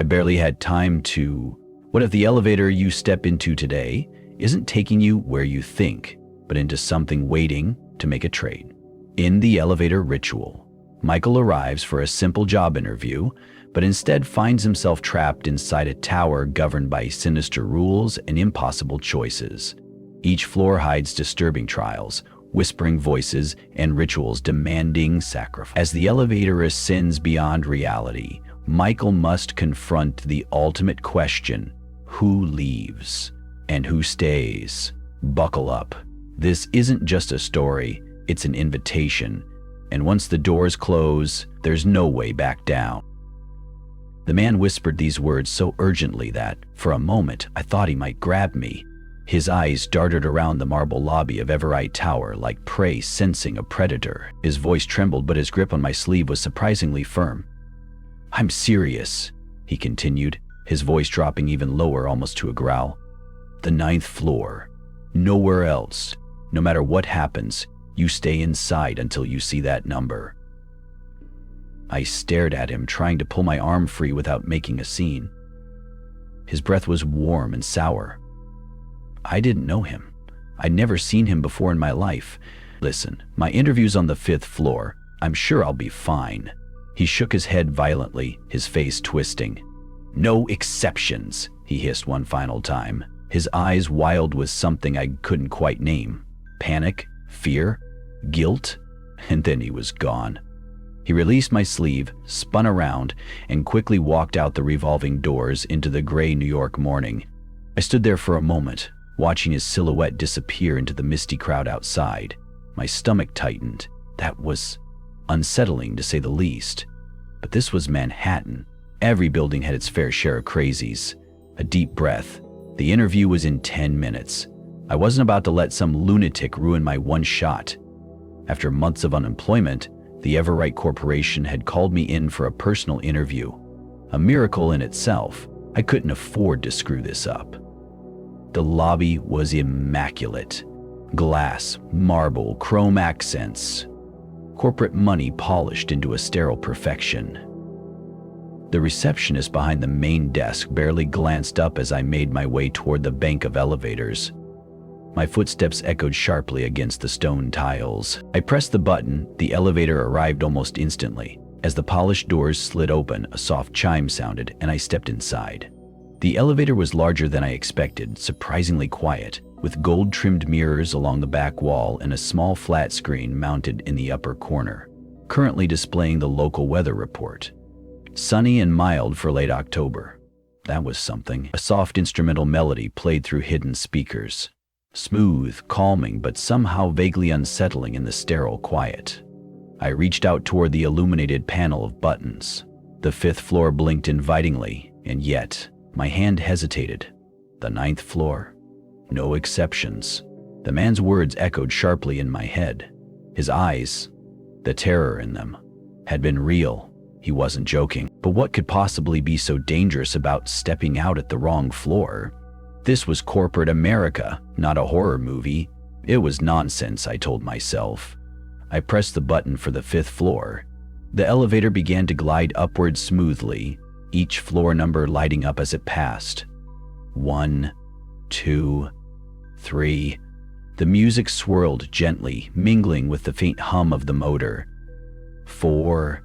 barely had time to... What if the elevator you step into today isn't taking you where you think, but into something waiting to make a trade? In the elevator ritual, Michael arrives for a simple job interview, but instead finds himself trapped inside a tower governed by sinister rules and impossible choices. Each floor hides disturbing trials, whispering voices, and rituals demanding sacrifice. As the elevator ascends beyond reality, Michael must confront the ultimate question: who leaves and who stays? Buckle up. This isn't just a story, it's an invitation. And once the doors close, there's no way back down. The man whispered these words so urgently that, for a moment, I thought he might grab me. His eyes darted around the marble lobby of Everite Tower like prey sensing a predator. His voice trembled, but his grip on my sleeve was surprisingly firm. "I'm serious," he continued, his voice dropping even lower, almost to a growl. "The 9th floor. Nowhere else. No matter what happens, you stay inside until you see that number." I stared at him, trying to pull my arm free without making a scene. His breath was warm and sour. I didn't know him. I'd never seen him before in my life. "Listen, my interview's on the 5th floor. I'm sure I'll be fine." He shook his head violently, his face twisting. "No exceptions," he hissed one final time, his eyes wild with something I couldn't quite name. Panic? Fear? Guilt? And then he was gone. He released my sleeve, spun around, and quickly walked out the revolving doors into the gray New York morning. I stood there for a moment, watching his silhouette disappear into the misty crowd outside. My stomach tightened. That was unsettling, to say the least. But this was Manhattan. Every building had its fair share of crazies. A deep breath. The interview was in 10 minutes. I wasn't about to let some lunatic ruin my one shot. After months of unemployment, the Everite Corporation had called me in for a personal interview. A miracle in itself. I couldn't afford to screw this up. The lobby was immaculate. Glass, marble, chrome accents. Corporate money polished into a sterile perfection. The receptionist behind the main desk barely glanced up as I made my way toward the bank of elevators. My footsteps echoed sharply against the stone tiles. I pressed the button. The elevator arrived almost instantly. As the polished doors slid open, a soft chime sounded, and I stepped inside. The elevator was larger than I expected, surprisingly quiet, with gold-trimmed mirrors along the back wall and a small flat screen mounted in the upper corner, currently displaying the local weather report. Sunny and mild for late October. That was something. A soft instrumental melody played through hidden speakers. Smooth, calming, but somehow vaguely unsettling in the sterile quiet. I reached out toward the illuminated panel of buttons. The 5th floor blinked invitingly, and yet my hand hesitated. The 9th floor? No exceptions. The man's words echoed sharply in my head. His eyes, the terror in them, had been real. He wasn't joking. But what could possibly be so dangerous about stepping out at the wrong floor? This was corporate America, not a horror movie. It was nonsense, I told myself. I pressed the button for the 5th floor. The elevator began to glide upward smoothly, each floor number lighting up as it passed. 1, 2, 3. The music swirled gently, mingling with the faint hum of the motor. 4.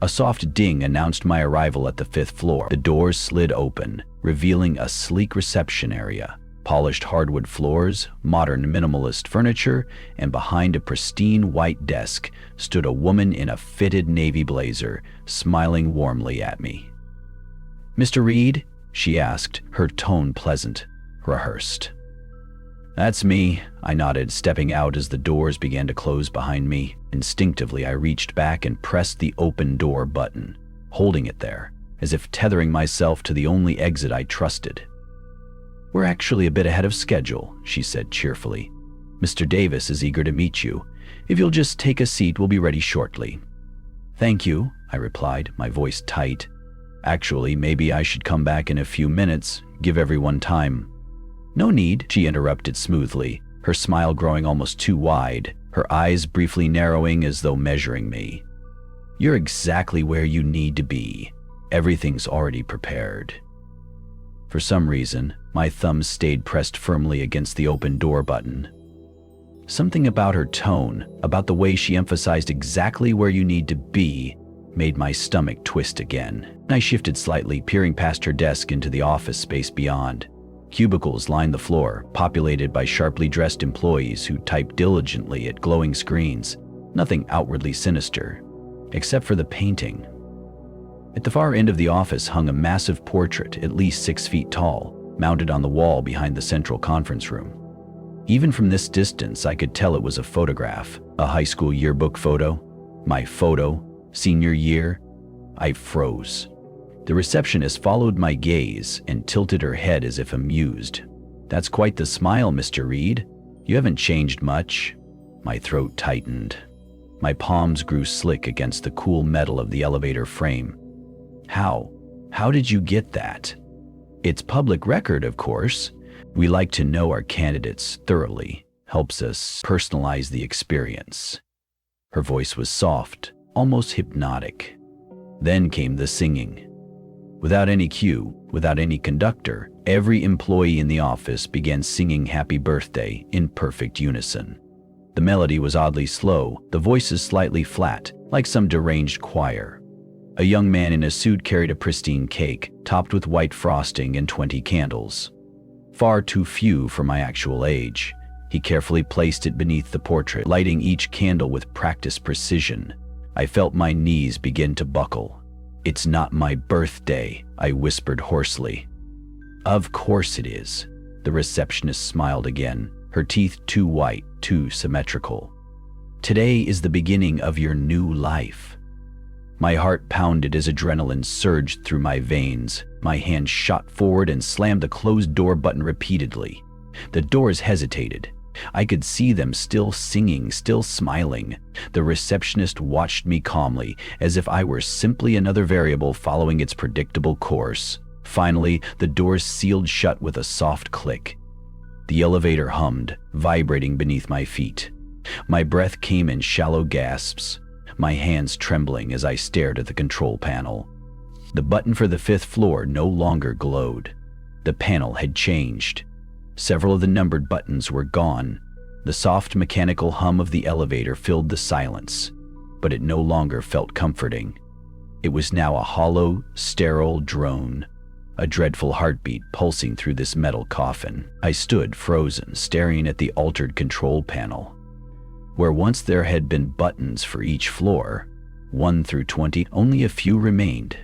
A soft ding announced my arrival at the 5th floor. The doors slid open, revealing a sleek reception area. Polished hardwood floors, modern minimalist furniture, and behind a pristine white desk stood a woman in a fitted navy blazer, smiling warmly at me. "Mr. Reed?" she asked, her tone pleasant, rehearsed. "That's me," I nodded, stepping out as the doors began to close behind me. Instinctively, I reached back and pressed the open door button, holding it there, as if tethering myself to the only exit I trusted. "We're actually a bit ahead of schedule," she said cheerfully. "Mr. Davis is eager to meet you. If you'll just take a seat, we'll be ready shortly." "Thank you," I replied, my voice tight. "Actually, maybe I should come back in a few minutes, give everyone time." "No need," she interrupted smoothly, her smile growing almost too wide, her eyes briefly narrowing as though measuring me. "You're exactly where you need to be. Everything's already prepared. For some reason, my thumb stayed pressed firmly against the open door button. Something about her tone, about the way she emphasized exactly where you need to be, made my stomach twist again. I shifted slightly, peering past her desk into the office space beyond. Cubicles lined the floor, populated by sharply dressed employees who typed diligently at glowing screens. Nothing outwardly sinister, except for the painting. At the far end of the office hung a massive portrait, at least 6 feet tall, mounted on the wall behind the central conference room. Even from this distance, I could tell it was a photograph, a high school yearbook photo. My photo, senior year. I froze. The receptionist followed my gaze and tilted her head as if amused. "That's quite the smile, Mr. Reed. You haven't changed much." My throat tightened. My palms grew slick against the cool metal of the elevator frame. How did you get that?" "It's public record, of course. We like to know our candidates thoroughly. Helps us personalize the experience." Her voice was soft, almost hypnotic. Then came the singing. Without any cue, without any conductor, every employee in the office began singing Happy Birthday in perfect unison. The melody was oddly slow, the voices slightly flat, like some deranged choir. A young man in a suit carried a pristine cake, topped with white frosting and 20 candles. Far too few for my actual age. He carefully placed it beneath the portrait, lighting each candle with practiced precision. I felt my knees begin to buckle. "It's not my birthday," I whispered hoarsely. "Of course it is." The receptionist smiled again, her teeth too white, too symmetrical. "Today is the beginning of your new life." My heart pounded as adrenaline surged through my veins. My hand shot forward and slammed the closed door button repeatedly. The doors hesitated. I could see them still singing, still smiling. The receptionist watched me calmly, as if I were simply another variable following its predictable course. Finally, the doors sealed shut with a soft click. The elevator hummed, vibrating beneath my feet. My breath came in shallow gasps, my hands trembling as I stared at the control panel. The button for the 5th floor no longer glowed. The panel had changed. Several of the numbered buttons were gone. The soft mechanical hum of the elevator filled the silence, but it no longer felt comforting. It was now a hollow, sterile drone, a dreadful heartbeat pulsing through this metal coffin. I stood frozen, staring at the altered control panel. Where once there had been buttons for each floor, 1 through 20, only a few remained.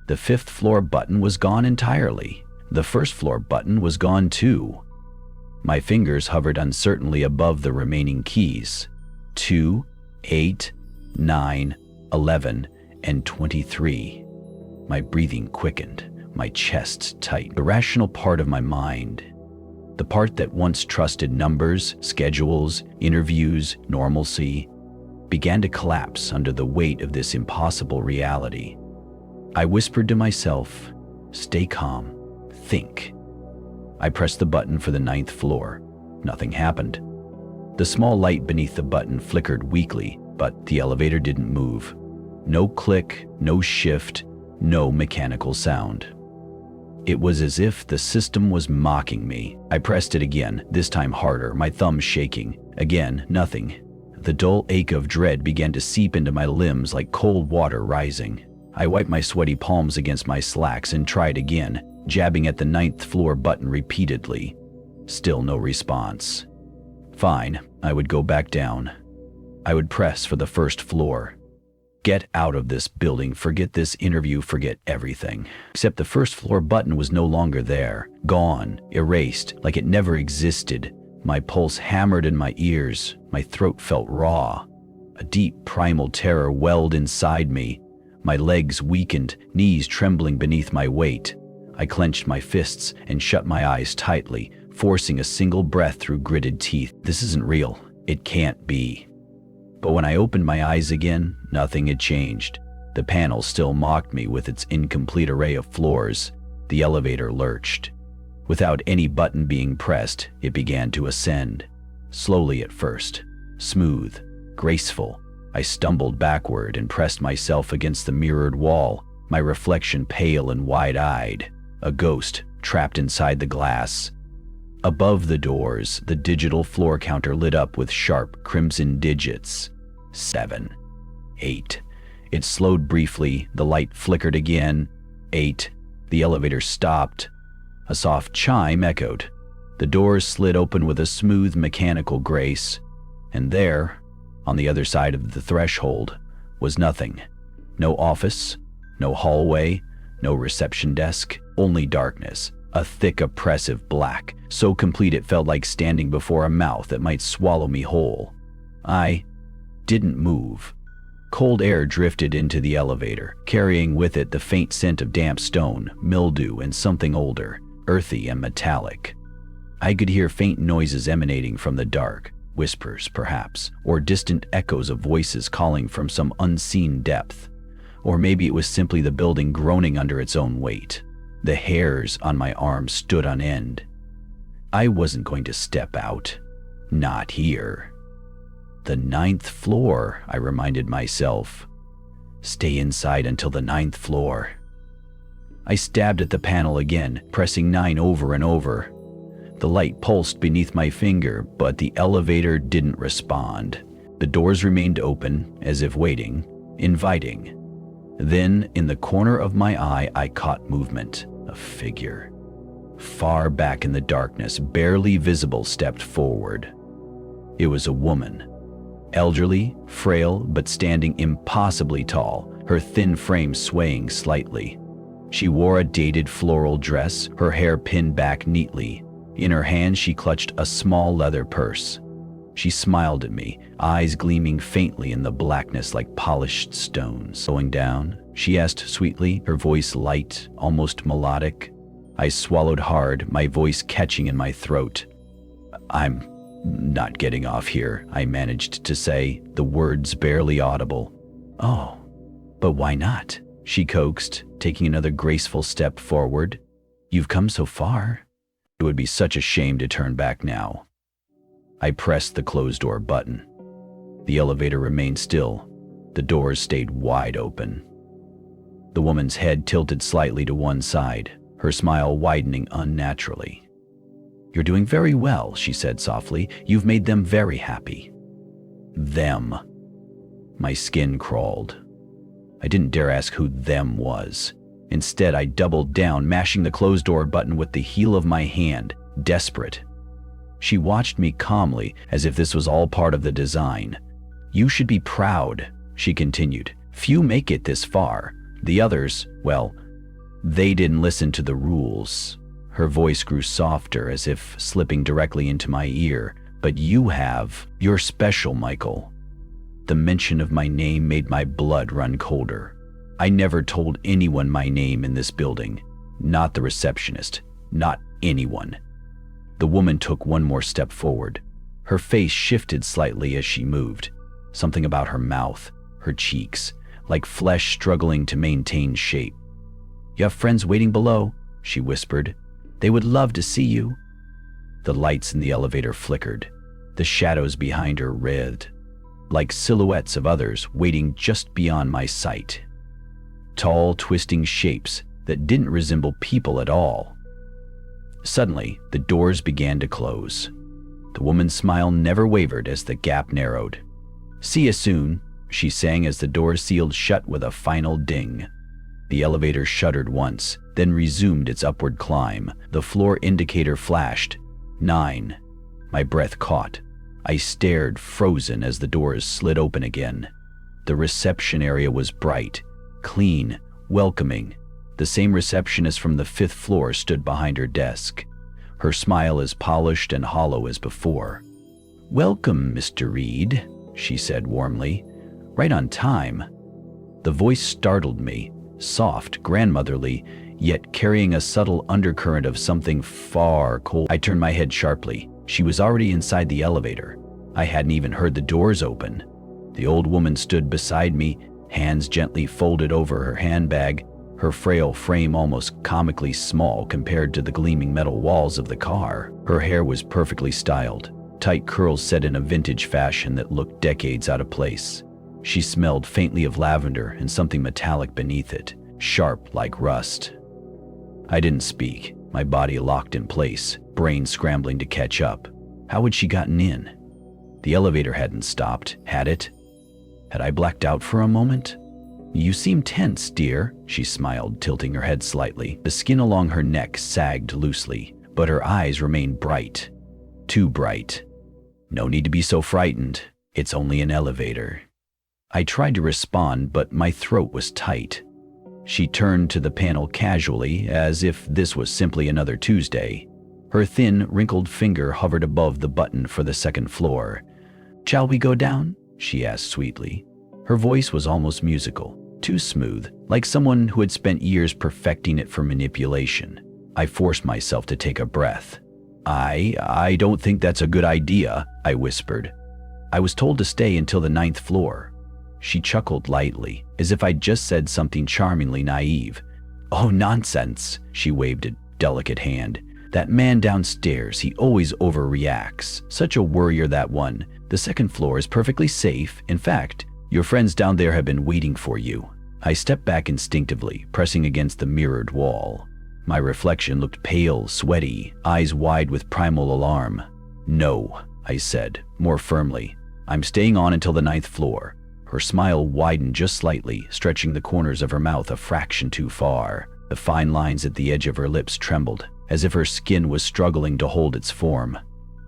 The 5th floor button was gone entirely. The 1st floor button was gone too. My fingers hovered uncertainly above the remaining keys. 2, 8, 9, 11, and 23. My breathing quickened, my chest tight. The rational part of my mind, the part that once trusted numbers, schedules, interviews, normalcy, began to collapse under the weight of this impossible reality. I whispered to myself, "Stay calm, think." I pressed the button for the 9th floor. Nothing happened. The small light beneath the button flickered weakly, but the elevator didn't move. No click, no shift, no mechanical sound. It was as if the system was mocking me. I pressed it again, this time harder, my thumb shaking. Again, nothing. The dull ache of dread began to seep into my limbs like cold water rising. I wiped my sweaty palms against my slacks and tried again, jabbing at the 9th floor button repeatedly. Still no response. Fine, I would go back down. I would press for the 1st floor. Get out of this building, forget this interview, forget everything. Except the 1st floor button was no longer there. Gone, erased, like it never existed. My pulse hammered in my ears. My throat felt raw. A deep primal terror welled inside me. My legs weakened, knees trembling beneath my weight. I clenched my fists and shut my eyes tightly, forcing a single breath through gritted teeth. This isn't real. It can't be. But when I opened my eyes again, nothing had changed. The panel still mocked me with its incomplete array of floors. The elevator lurched. Without any button being pressed, it began to ascend. Slowly at first. Smooth. Graceful. I stumbled backward and pressed myself against the mirrored wall. my reflection pale and wide-eyed, a ghost trapped inside the glass. Above the doors, the digital floor counter lit up with sharp crimson digits. 7. 8. It slowed briefly, the light flickered again. 8. The elevator stopped. A soft chime echoed. The doors slid open with a smooth mechanical grace, and there, on the other side of the threshold, was nothing. No office, no hallway, no reception desk, only darkness, a thick, oppressive black, so complete it felt like standing before a mouth that might swallow me whole. I didn't move. Cold air drifted into the elevator, carrying with it the faint scent of damp stone, mildew, and something older, earthy and metallic. I could hear faint noises emanating from the dark, whispers perhaps, or distant echoes of voices calling from some unseen depth. Or maybe it was simply the building groaning under its own weight. The hairs on my arms stood on end. I wasn't going to step out. Not here. The 9th floor, I reminded myself. Stay inside until the 9th floor. I stabbed at the panel again, pressing 9 over and over. The light pulsed beneath my finger, but the elevator didn't respond. The doors remained open, as if waiting, inviting. Then, in the corner of my eye, I caught movement. A figure, far back in the darkness, barely visible, stepped forward. It was a woman. Elderly, frail, but standing impossibly tall, her thin frame swaying slightly. She wore a dated floral dress, her hair pinned back neatly. In her hand, she clutched a small leather purse. She smiled at me, eyes gleaming faintly in the blackness like polished stones. Slowing down, she asked sweetly, her voice light, almost melodic. I swallowed hard, my voice catching in my throat. "I'm not getting off here," I managed to say, the words barely audible. "Oh, but why not?" she coaxed, taking another graceful step forward. "You've come so far. It would be such a shame to turn back now." I pressed the closed door button. The elevator remained still. The doors stayed wide open. The woman's head tilted slightly to one side, her smile widening unnaturally. "You're doing very well," she said softly. "You've made them very happy." Them. My skin crawled. I didn't dare ask who them was. Instead, I doubled down, mashing the closed door button with the heel of my hand, desperate. She watched me calmly, as if this was all part of the design. "You should be proud," she continued. "Few make it this far. The others, well, they didn't listen to the rules." Her voice grew softer, as if slipping directly into my ear. "But you have. You're special, Michael." The mention of my name made my blood run colder. I never told anyone my name in this building. Not the receptionist. Not anyone. The woman took one more step forward. Her face shifted slightly as she moved. Something about her mouth, her cheeks, like flesh struggling to maintain shape. "You have friends waiting below," she whispered. "They would love to see you." The lights in the elevator flickered. The shadows behind her writhed, like silhouettes of others waiting just beyond my sight. Tall, twisting shapes that didn't resemble people at all. Suddenly, the doors began to close. The woman's smile never wavered as the gap narrowed. "See you soon," she sang as the doors sealed shut with a final ding. The elevator shuddered once, then resumed its upward climb. The floor indicator flashed. 9. My breath caught. I stared, frozen, as the doors slid open again. The reception area was bright, clean, welcoming. The same receptionist from the 5th floor stood behind her desk, her smile as polished and hollow as before. "Welcome, Mr. Reed," she said warmly. "Right on time." The voice startled me, soft, grandmotherly, yet carrying a subtle undercurrent of something far cold. I turned my head sharply. She was already inside the elevator. I hadn't even heard the doors open. The old woman stood beside me, hands gently folded over her handbag, her frail frame almost comically small compared to the gleaming metal walls of the car. Her hair was perfectly styled, tight curls set in a vintage fashion that looked decades out of place. She smelled faintly of lavender and something metallic beneath it. sharp like rust. I didn't speak, my body locked in place, brain scrambling to catch up. How had she gotten in? The elevator hadn't stopped, had it? Had I blacked out for a moment? You seem tense, dear, she smiled, tilting her head slightly. The skin along her neck sagged loosely, but her eyes remained bright. Too bright. No need to be so frightened. It's only an elevator. I tried to respond, but my throat was tight. She turned to the panel casually, as if this was simply another Tuesday. Her thin, wrinkled finger hovered above the button for the second floor. "Shall we go down?" she asked sweetly. Her voice was almost musical, too smooth, like someone who had spent years perfecting it for manipulation. I forced myself to take a breath. I don't think that's a good idea," I whispered. "I was told to stay until the 9th floor." She chuckled lightly, as if I'd just said something charmingly naive. "Oh, nonsense," she waved a delicate hand. "That man downstairs, he always overreacts. Such a worrier, that one. The 2nd floor is perfectly safe. In fact, your friends down there have been waiting for you." I stepped back instinctively, pressing against the mirrored wall. My reflection looked pale, sweaty, eyes wide with primal alarm. "No," I said, more firmly. "I'm staying on until the 9th floor." Her smile widened just slightly, stretching the corners of her mouth a fraction too far. The fine lines at the edge of her lips trembled, as if her skin was struggling to hold its form.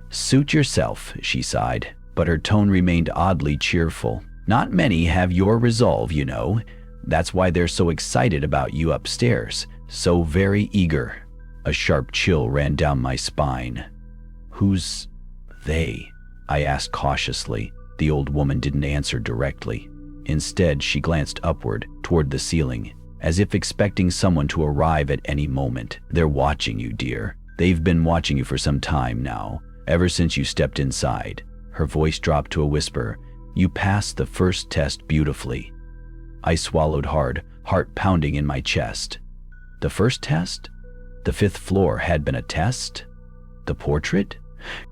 "Suit yourself," she sighed, but her tone remained oddly cheerful. "Not many have your resolve, you know. That's why they're so excited about you upstairs. So very eager." A sharp chill ran down my spine. "Who's they?" I asked cautiously. The old woman didn't answer directly. Instead, she glanced upward, toward the ceiling, as if expecting someone to arrive at any moment. "They're watching you, dear. They've been watching you for some time now, ever since you stepped inside." Her voice dropped to a whisper. "You passed the first test beautifully." I swallowed hard, heart pounding in my chest. The first test? The 5th floor had been a test? The portrait?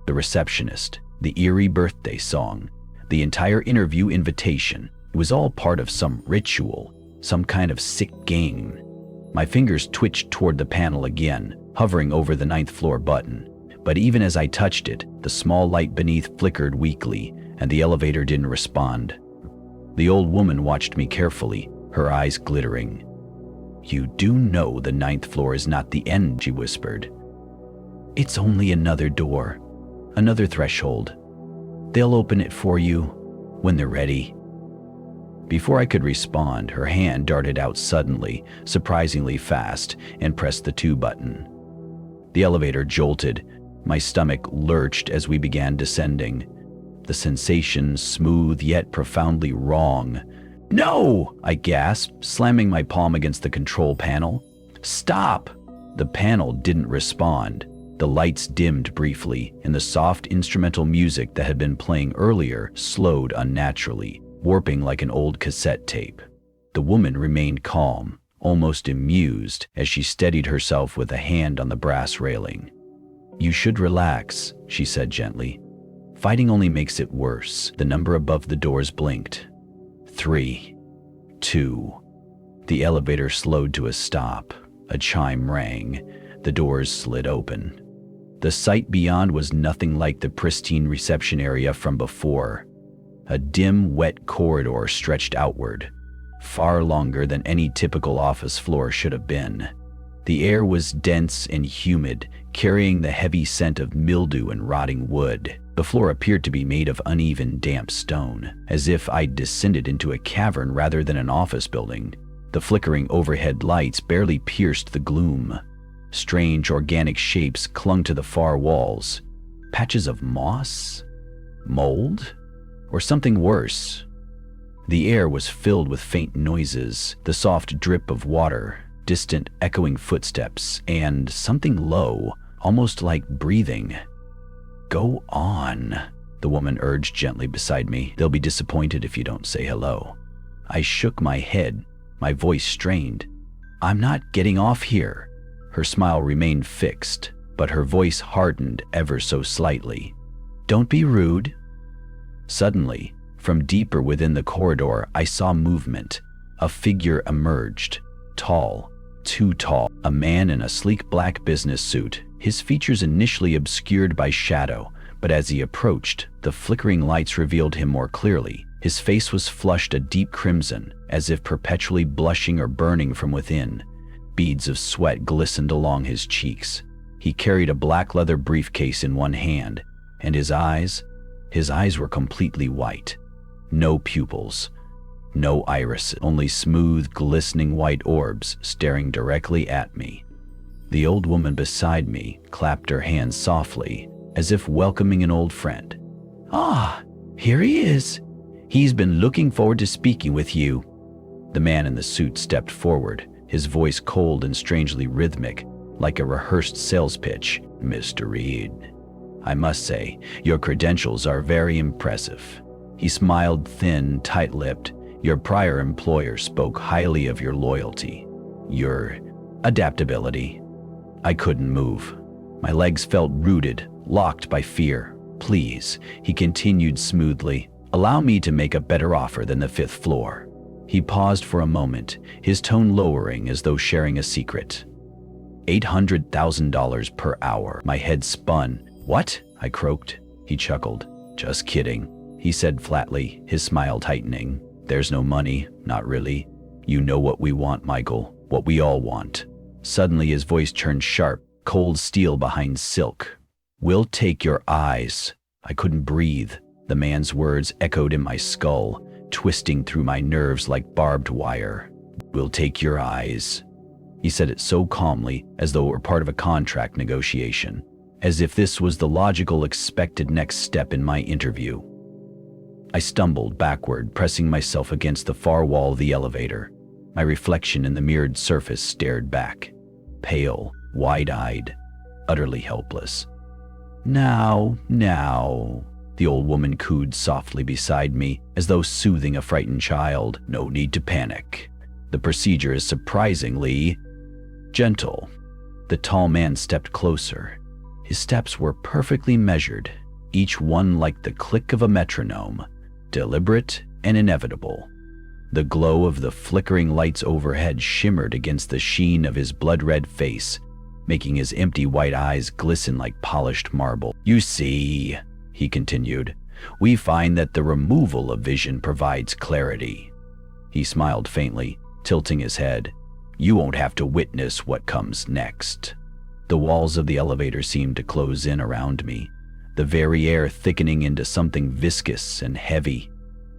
The receptionist? The eerie birthday song? The entire interview invitation? It was all part of some ritual, some kind of sick game. My fingers twitched toward the panel again, hovering over the 9th floor button. But even as I touched it, the small light beneath flickered weakly, and the elevator didn't respond. The old woman watched me carefully, her eyes glittering. "You do know the 9th floor is not the end," she whispered. "It's only another door, another threshold. They'll open it for you when they're ready." Before I could respond, her hand darted out suddenly, surprisingly fast, and pressed the 2 button. The elevator jolted. My stomach lurched as we began descending. The sensation smooth yet profoundly wrong. "No!" I gasped, slamming my palm against the control panel. "Stop!" The panel didn't respond. The lights dimmed briefly, and the soft instrumental music that had been playing earlier slowed unnaturally, warping like an old cassette tape. The woman remained calm, almost amused, as she steadied herself with a hand on the brass railing. "You should relax," she said gently. "Fighting only makes it worse." The number above the doors blinked. 3, 2. The elevator slowed to a stop. A chime rang. The doors slid open. The sight beyond was nothing like the pristine reception area from before. A dim, wet corridor stretched outward, far longer than any typical office floor should have been. The air was dense and humid, carrying the heavy scent of mildew and rotting wood. The floor appeared to be made of uneven, damp stone, as if I'd descended into a cavern rather than an office building. The flickering overhead lights barely pierced the gloom. Strange organic shapes clung to the far walls. Patches of moss? Mold? Or something worse? The air was filled with faint noises, the soft drip of water, distant echoing footsteps, and something low, almost like breathing. "Go on," the woman urged gently beside me. "They'll be disappointed if you don't say hello." I shook my head, my voice strained. "I'm not getting off here." Her smile remained fixed, but her voice hardened ever so slightly. "Don't be rude." Suddenly, from deeper within the corridor, I saw movement. A figure emerged. Tall, too tall, a man in a sleek black business suit, his features initially obscured by shadow, but as he approached, the flickering lights revealed him more clearly. His face was flushed a deep crimson, as if perpetually blushing or burning from within. Beads of sweat glistened along his cheeks. He carried a black leather briefcase in one hand, and his eyes were completely white. No pupils, no iris, only smooth, glistening white orbs staring directly at me. The old woman beside me clapped her hands softly, as if welcoming an old friend. "Ah, here he is. He's been looking forward to speaking with you." The man in the suit stepped forward, his voice cold and strangely rhythmic, like a rehearsed sales pitch. "Mr. Reed, I must say, your credentials are very impressive." He smiled, thin, tight-lipped. "Your prior employer spoke highly of your loyalty, your adaptability." I couldn't move. My legs felt rooted, locked by fear. "Please," he continued smoothly, "allow me to make a better offer than the 5th floor." He paused for a moment, his tone lowering as though sharing a secret. $800,000 per hour. My head spun. "What?" I croaked. He chuckled. "Just kidding," he said flatly, his smile tightening. "There's no money, not really. You know what we want, Michael, what we all want." Suddenly his voice turned sharp, cold steel behind silk. "We'll take your eyes." I couldn't breathe. The man's words echoed in my skull, twisting through my nerves like barbed wire. "We'll take your eyes." He said it so calmly, as though it were part of a contract negotiation, as if this was the logical, expected next step in my interview. I stumbled backward, pressing myself against the far wall of the elevator. My reflection in the mirrored surface stared back, pale, wide-eyed, utterly helpless. Now, the old woman cooed softly beside me, as though soothing a frightened child. "No need to panic. The procedure is surprisingly gentle." The tall man stepped closer. His steps were perfectly measured, each one like the click of a metronome, deliberate and inevitable. The glow of the flickering lights overhead shimmered against the sheen of his blood-red face, making his empty white eyes glisten like polished marble. "You see," he continued, "we find that the removal of vision provides clarity." He smiled faintly, tilting his head. "You won't have to witness what comes next." The walls of the elevator seemed to close in around me, the very air thickening into something viscous and heavy.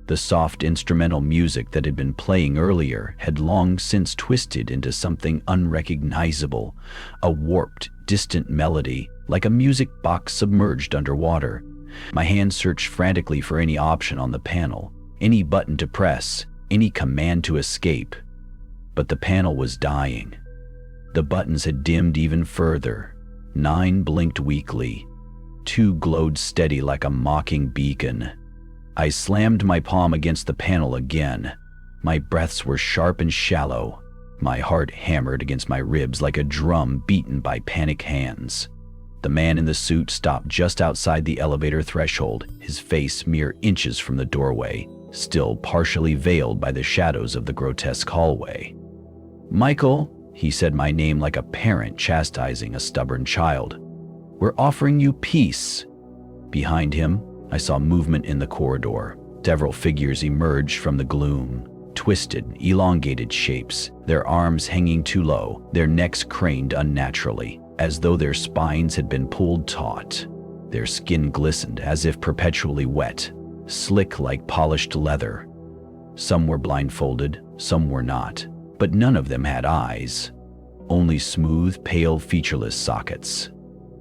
The soft instrumental music that had been playing earlier had long since twisted into something unrecognizable, a warped, distant melody, like a music box submerged underwater. My hand searched frantically for any option on the panel, any button to press, any command to escape. But the panel was dying. The buttons had dimmed even further. 9 blinked weakly. 2 glowed steady like a mocking beacon. I slammed my palm against the panel again. My breaths were sharp and shallow. My heart hammered against my ribs like a drum beaten by panic hands. The man in the suit stopped just outside the elevator threshold, his face mere inches from the doorway, still partially veiled by the shadows of the grotesque hallway. "Michael," he said my name like a parent chastising a stubborn child. "We're offering you peace." Behind him, I saw movement in the corridor. Several figures emerged from the gloom, twisted, elongated shapes, their arms hanging too low, their necks craned unnaturally, as though their spines had been pulled taut. Their skin glistened as if perpetually wet, slick like polished leather. Some were blindfolded, some were not, but none of them had eyes. Only smooth, pale, featureless sockets.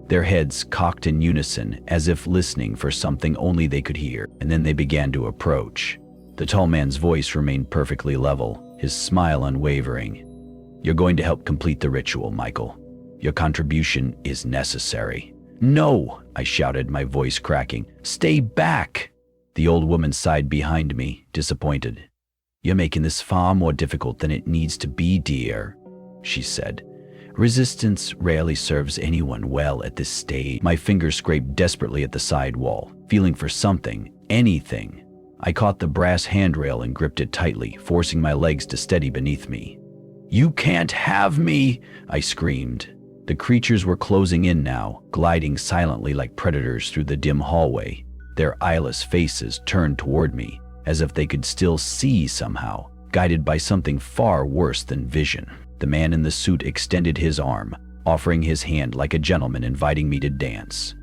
Their heads cocked in unison, as if listening for something only they could hear, and then they began to approach. The tall man's voice remained perfectly level, his smile unwavering. "You're going to help complete the ritual, Michael. Your contribution is necessary." "No!" I shouted, my voice cracking. "Stay back!" The old woman sighed behind me, disappointed. "You're making this far more difficult than it needs to be, dear," she said. "Resistance rarely serves anyone well at this stage." My fingers scraped desperately at the side wall, feeling for something, anything. I caught the brass handrail and gripped it tightly, forcing my legs to steady beneath me. "You can't have me!" I screamed. The creatures were closing in now, gliding silently like predators through the dim hallway, their eyeless faces turned toward me, as if they could still see somehow, guided by something far worse than vision. The man in the suit extended his arm, offering his hand like a gentleman inviting me to dance.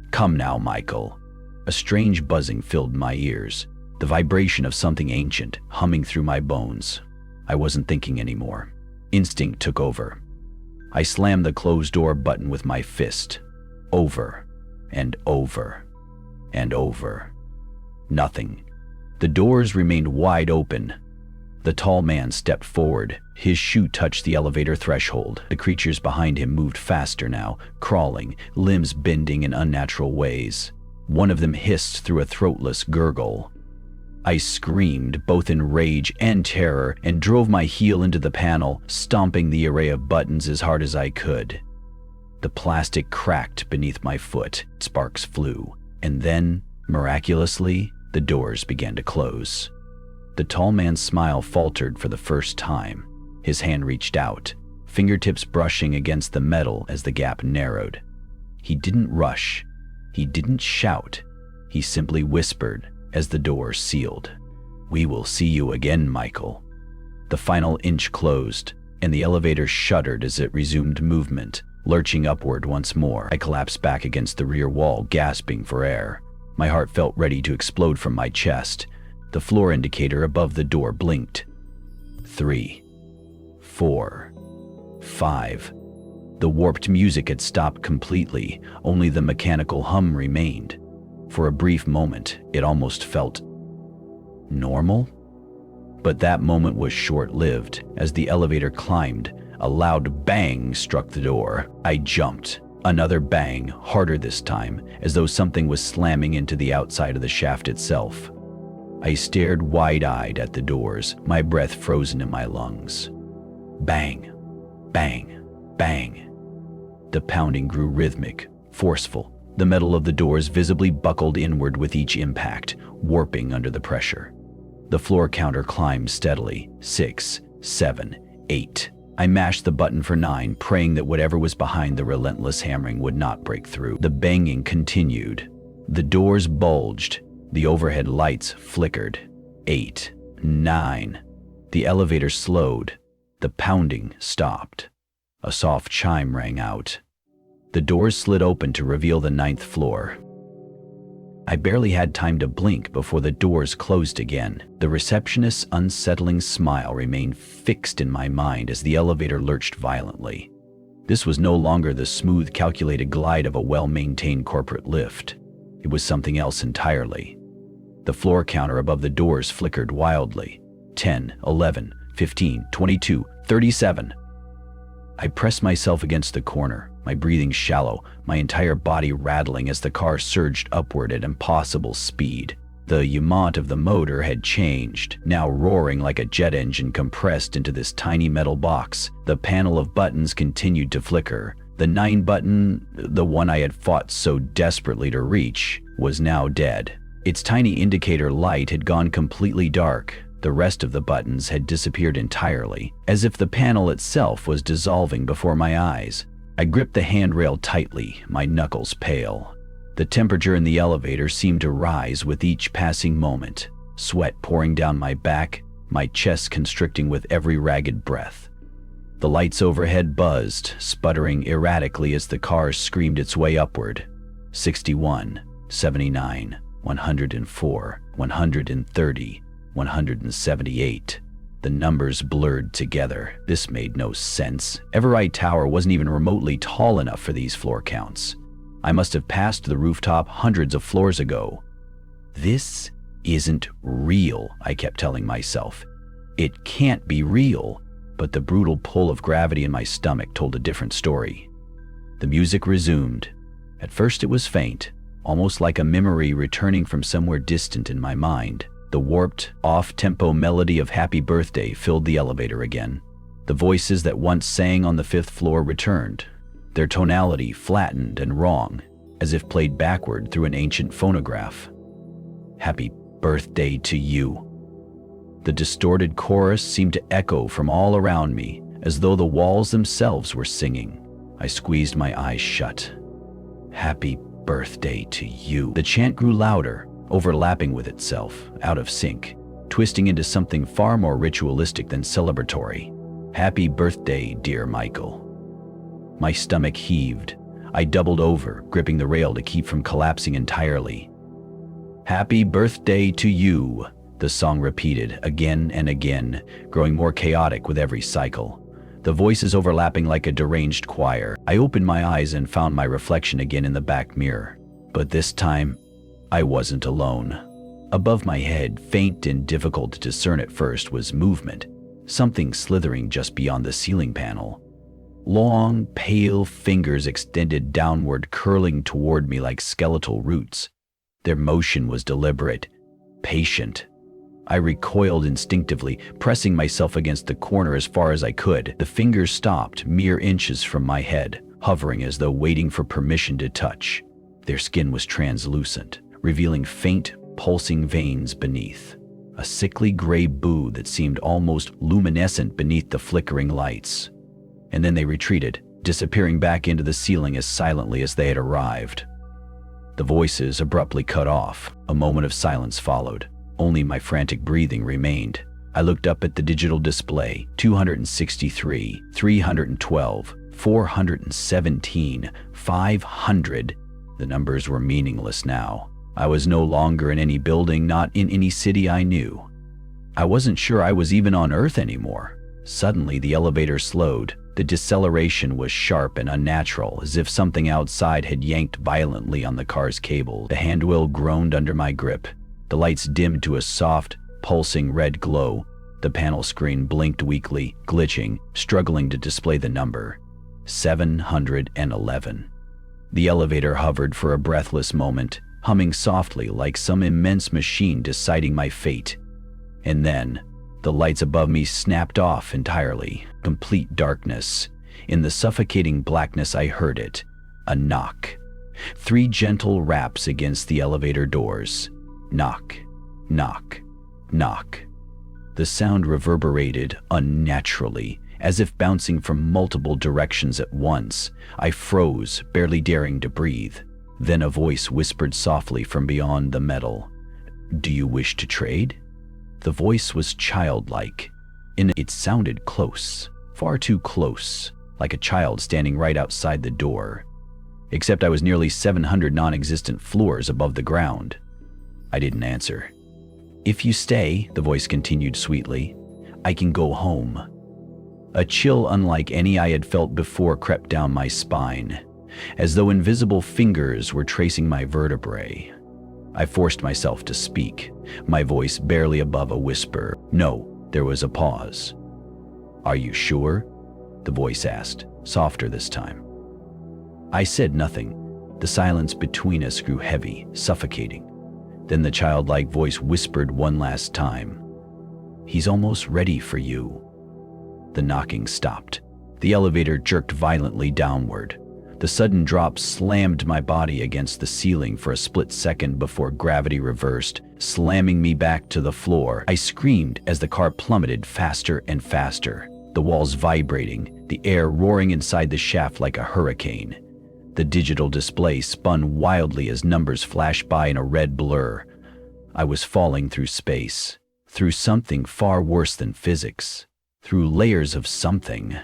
"Come now, Michael." A strange buzzing filled my ears, the vibration of something ancient humming through my bones. I wasn't thinking anymore. Instinct took over. I slammed the closed door button with my fist. Over and over and over. Nothing. The doors remained wide open. The tall man stepped forward. His shoe touched the elevator threshold. The creatures behind him moved faster now, crawling, limbs bending in unnatural ways. One of them hissed through a throatless gurgle. I screamed, both in rage and terror, and drove my heel into the panel, stomping the array of buttons as hard as I could. The plastic cracked beneath my foot, sparks flew, and then, miraculously, the doors began to close. The tall man's smile faltered for the first time. His hand reached out, fingertips brushing against the metal as the gap narrowed. He didn't rush. He didn't shout. He simply whispered as the door sealed. "We will see you again, Michael." The final inch closed, and the elevator shuddered as it resumed movement, lurching upward once more. I collapsed back against the rear wall, gasping for air. My heart felt ready to explode from my chest. The floor indicator above the door blinked. 3, 4, 5. The warped music had stopped completely, only the mechanical hum remained. For a brief moment, it almost felt normal. But that moment was short-lived. As the elevator climbed, a loud bang struck the door. I jumped. Another bang, harder this time, as though something was slamming into the outside of the shaft itself. I stared wide-eyed at the doors, my breath frozen in my lungs. Bang, bang, bang. The pounding grew rhythmic, forceful. The metal of the doors visibly buckled inward with each impact, warping under the pressure. The floor counter climbed steadily. 6, 7, 8. I mashed the button for 9, praying that whatever was behind the relentless hammering would not break through. The banging continued. The doors bulged. The overhead lights flickered. 8, 9. The elevator slowed. The pounding stopped. A soft chime rang out. The doors slid open to reveal the 9th floor. I barely had time to blink before the doors closed again. The receptionist's unsettling smile remained fixed in my mind as the elevator lurched violently. This was no longer the smooth, calculated glide of a well-maintained corporate lift. It was something else entirely. The floor counter above the doors flickered wildly. 10, 11, 15, 22, 37. I pressed myself against the corner, my breathing shallow, my entire body rattling as the car surged upward at impossible speed. The yamat of the motor had changed, now roaring like a jet engine compressed into this tiny metal box. The panel of buttons continued to flicker. The 9 button, the one I had fought so desperately to reach, was now dead. Its tiny indicator light had gone completely dark. The rest of the buttons had disappeared entirely, as if the panel itself was dissolving before my eyes. I gripped the handrail tightly, my knuckles pale. The temperature in the elevator seemed to rise with each passing moment, sweat pouring down my back, my chest constricting with every ragged breath. The lights overhead buzzed, sputtering erratically as the car screamed its way upward. 61, 79, 104, 130, 178. The numbers blurred together. This made no sense. Everite Tower wasn't even remotely tall enough for these floor counts. I must have passed the rooftop hundreds of floors ago. This isn't real, I kept telling myself. It can't be real. But the brutal pull of gravity in my stomach told a different story. The music resumed. At first it was faint, almost like a memory returning from somewhere distant in my mind. The warped, off-tempo melody of Happy Birthday filled the elevator again. The voices that once sang on the 5th floor returned, their tonality flattened and wrong, as if played backward through an ancient phonograph. Happy birthday to you. The distorted chorus seemed to echo from all around me, as though the walls themselves were singing. I squeezed my eyes shut. Happy birthday to you. The chant grew louder, overlapping with itself, out of sync, twisting into something far more ritualistic than celebratory. Happy birthday, dear Michael. My stomach heaved. I doubled over, gripping the rail to keep from collapsing entirely. Happy birthday to you, the song repeated again and again, growing more chaotic with every cycle. The voices overlapping like a deranged choir. I opened my eyes and found my reflection again in the back mirror. But this time, I wasn't alone. Above my head, faint and difficult to discern at first, was movement, something slithering just beyond the ceiling panel. Long, pale fingers extended downward, curling toward me like skeletal roots. Their motion was deliberate, patient. I recoiled instinctively, pressing myself against the corner as far as I could. The fingers stopped mere inches from my head, hovering as though waiting for permission to touch. Their skin was translucent, revealing faint, pulsing veins beneath. A sickly gray boo that seemed almost luminescent beneath the flickering lights. And then they retreated, disappearing back into the ceiling as silently as they had arrived. The voices abruptly cut off. A moment of silence followed. Only my frantic breathing remained. I looked up at the digital display. 263, 312, 417, 500. The numbers were meaningless now. I was no longer in any building, not in any city I knew. I wasn't sure I was even on Earth anymore. Suddenly, the elevator slowed. The deceleration was sharp and unnatural, as if something outside had yanked violently on the car's cable. The handwheel groaned under my grip. The lights dimmed to a soft, pulsing red glow. The panel screen blinked weakly, glitching, struggling to display the number. 711. The elevator hovered for a breathless moment, humming softly like some immense machine deciding my fate. And then, the lights above me snapped off entirely. Complete darkness. In the suffocating blackness, I heard it. A knock. 3 gentle raps against the elevator doors. Knock, knock, knock. The sound reverberated unnaturally, as if bouncing from multiple directions at once. I froze, barely daring to breathe. Then a voice whispered softly from beyond the metal. "Do you wish to trade?" The voice was childlike. It sounded close, far too close, like a child standing right outside the door. Except I was nearly 700 non-existent floors above the ground. I didn't answer. "If you stay," the voice continued sweetly, "I can go home." A chill unlike any I had felt before crept down my spine, as though invisible fingers were tracing my vertebrae. I forced myself to speak, my voice barely above a whisper. "No." There was a pause. "Are you sure?" the voice asked, softer this time. I said nothing. The silence between us grew heavy, suffocating. Then the childlike voice whispered one last time. "He's almost ready for you." The knocking stopped. The elevator jerked violently downward. The sudden drop slammed my body against the ceiling for a split second before gravity reversed, slamming me back to the floor. I screamed as the car plummeted faster and faster, the walls vibrating, the air roaring inside the shaft like a hurricane. The digital display spun wildly as numbers flashed by in a red blur. I was falling through space, through something far worse than physics, through layers of something.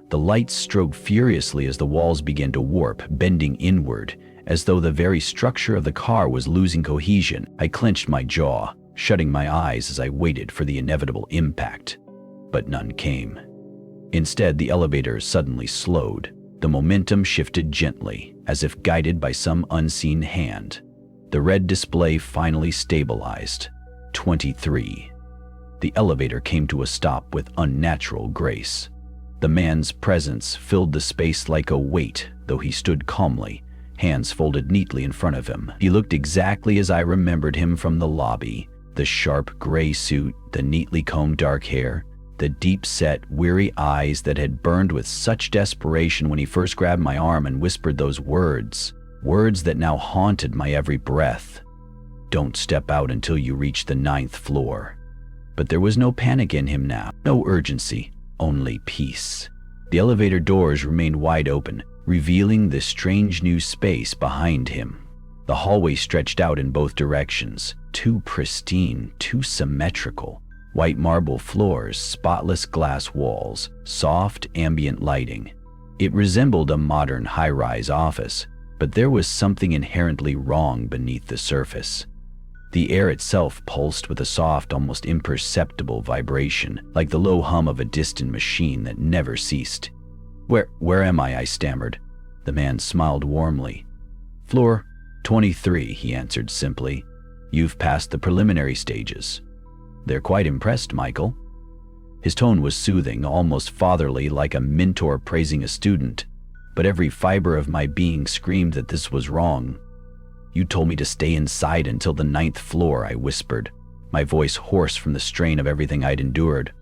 The lights strode furiously as the walls began to warp, bending inward, as though the very structure of the car was losing cohesion. I clenched my jaw, shutting my eyes as I waited for the inevitable impact. But none came. Instead, the elevator suddenly slowed. The momentum shifted gently, as if guided by some unseen hand. The red display finally stabilized. 23. The elevator came to a stop with unnatural grace. The man's presence filled the space like a weight, though he stood calmly, hands folded neatly in front of him. He looked exactly as I remembered him from the lobby. The sharp gray suit, the neatly combed dark hair, the deep-set, weary eyes that had burned with such desperation when he first grabbed my arm and whispered those words that now haunted my every breath. "Don't step out until you reach the 9th floor." But there was no panic in him now, no urgency, only peace. The elevator doors remained wide open, revealing the strange new space behind him. The hallway stretched out in both directions, too pristine, too symmetrical. White marble floors, spotless glass walls, soft ambient lighting. It resembled a modern high-rise office, but there was something inherently wrong beneath the surface. The air itself pulsed with a soft, almost imperceptible vibration, like the low hum of a distant machine that never ceased. Where am I stammered. The man smiled warmly. Floor 23, he answered simply. You've passed the preliminary stages. They're quite impressed, Michael. His tone was soothing, almost fatherly, like a mentor praising a student, but every fiber of my being screamed that this was wrong. You told me to stay inside until the 9th floor, I whispered, my voice hoarse from the strain of everything I'd endured.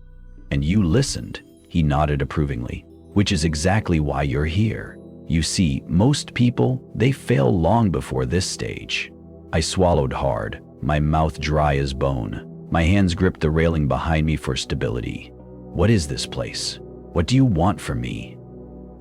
And you listened, he nodded approvingly, which is exactly why you're here. You see, most people, they fail long before this stage. I swallowed hard, my mouth dry as bone. My hands gripped the railing behind me for stability. What is this place? What do you want from me?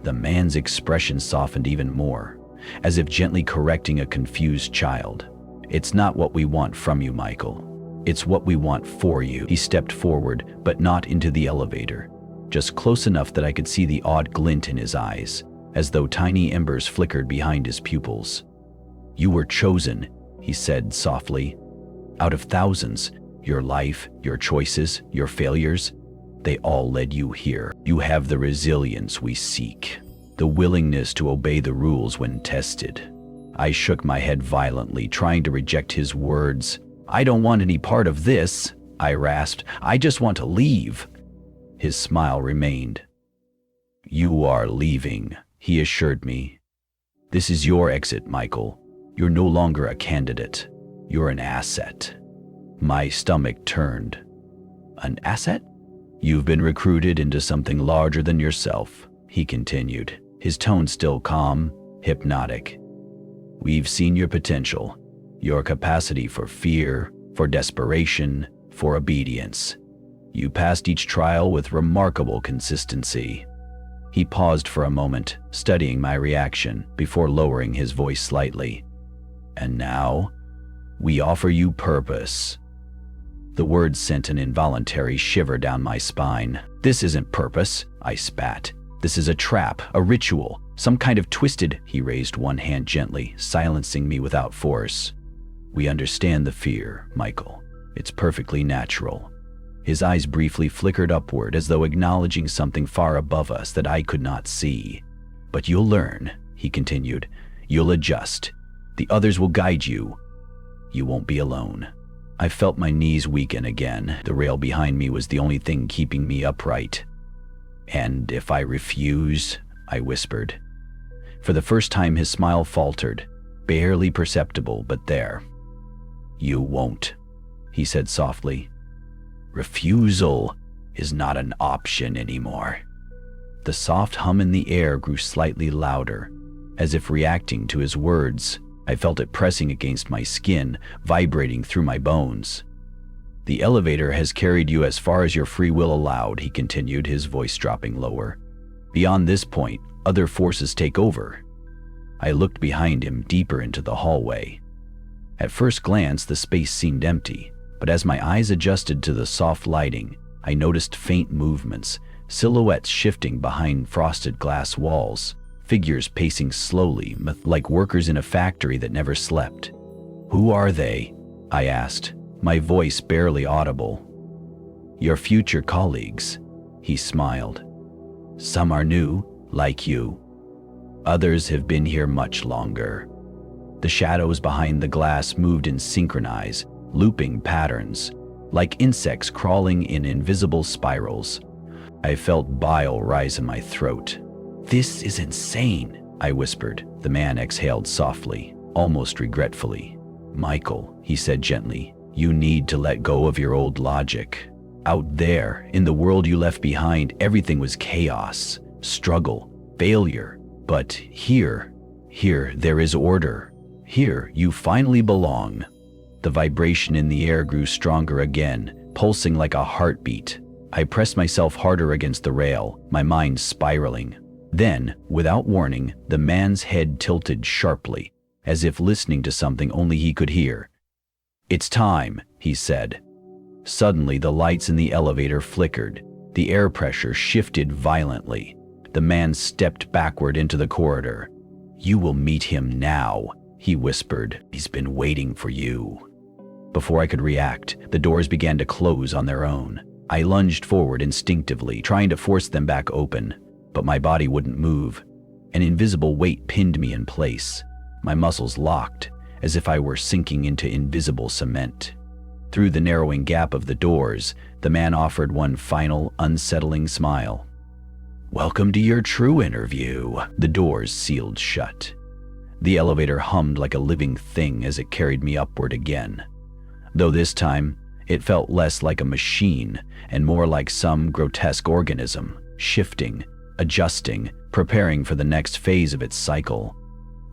The man's expression softened even more, as if gently correcting a confused child. It's not what we want from you, Michael. It's what we want for you. He stepped forward, but not into the elevator, just close enough that I could see the odd glint in his eyes, as though tiny embers flickered behind his pupils. You were chosen, he said softly. Out of thousands, your life, your choices, your failures, they all led you here. You have the resilience we seek, the willingness to obey the rules when tested. I shook my head violently, trying to reject his words. I don't want any part of this, I rasped. I just want to leave. His smile remained. You are leaving, he assured me. This is your exit, Michael. You're no longer a candidate. You're an asset. My stomach turned. An asset? You've been recruited into something larger than yourself, he continued, his tone still calm, hypnotic. We've seen your potential, your capacity for fear, for desperation, for obedience. You passed each trial with remarkable consistency. He paused for a moment, studying my reaction, before lowering his voice slightly. And now, we offer you purpose. The words sent an involuntary shiver down my spine. This isn't purpose, I spat. This is a trap, a ritual, some kind of twisted. He raised one hand gently, silencing me without force. We understand the fear, Michael. It's perfectly natural. His eyes briefly flickered upward as though acknowledging something far above us that I could not see. But you'll learn, he continued. You'll adjust. The others will guide you. You won't be alone. I felt my knees weaken again. The rail behind me was the only thing keeping me upright. And if I refuse, I whispered. For the first time, his smile faltered, barely perceptible, but there. You won't, he said softly. Refusal is not an option anymore. The soft hum in the air grew slightly louder, as if reacting to his words. I felt it pressing against my skin, vibrating through my bones. The elevator has carried you as far as your free will allowed, he continued, his voice dropping lower. Beyond this point, other forces take over. I looked behind him, deeper into the hallway. At first glance, the space seemed empty, but as my eyes adjusted to the soft lighting, I noticed faint movements, silhouettes shifting behind frosted glass walls. Figures pacing slowly, like workers in a factory that never slept. Who are they? I asked, my voice barely audible. Your future colleagues, he smiled. Some are new, like you. Others have been here much longer. The shadows behind the glass moved in synchronized, looping patterns, like insects crawling in invisible spirals. I felt bile rise in my throat. This is insane, I whispered. The man exhaled softly, almost regretfully. Michael, he said gently, you need to let go of your old logic. Out there, in the world you left behind, everything was chaos, struggle, failure. But here, there is order. Here, you finally belong. The vibration in the air grew stronger again, pulsing like a heartbeat. I pressed myself harder against the rail, my mind spiraling. Then, without warning, the man's head tilted sharply, as if listening to something only he could hear. "It's time," he said. Suddenly, the lights in the elevator flickered. The air pressure shifted violently. The man stepped backward into the corridor. "You will meet him now," he whispered. "He's been waiting for you." Before I could react, the doors began to close on their own. I lunged forward instinctively, trying to force them back open, but my body wouldn't move. An invisible weight pinned me in place. My muscles locked, as if I were sinking into invisible cement. Through the narrowing gap of the doors, the man offered one final, unsettling smile. "Welcome to your true interview." The doors sealed shut. The elevator hummed like a living thing as it carried me upward again. Though this time, it felt less like a machine and more like some grotesque organism, shifting, adjusting, preparing for the next phase of its cycle.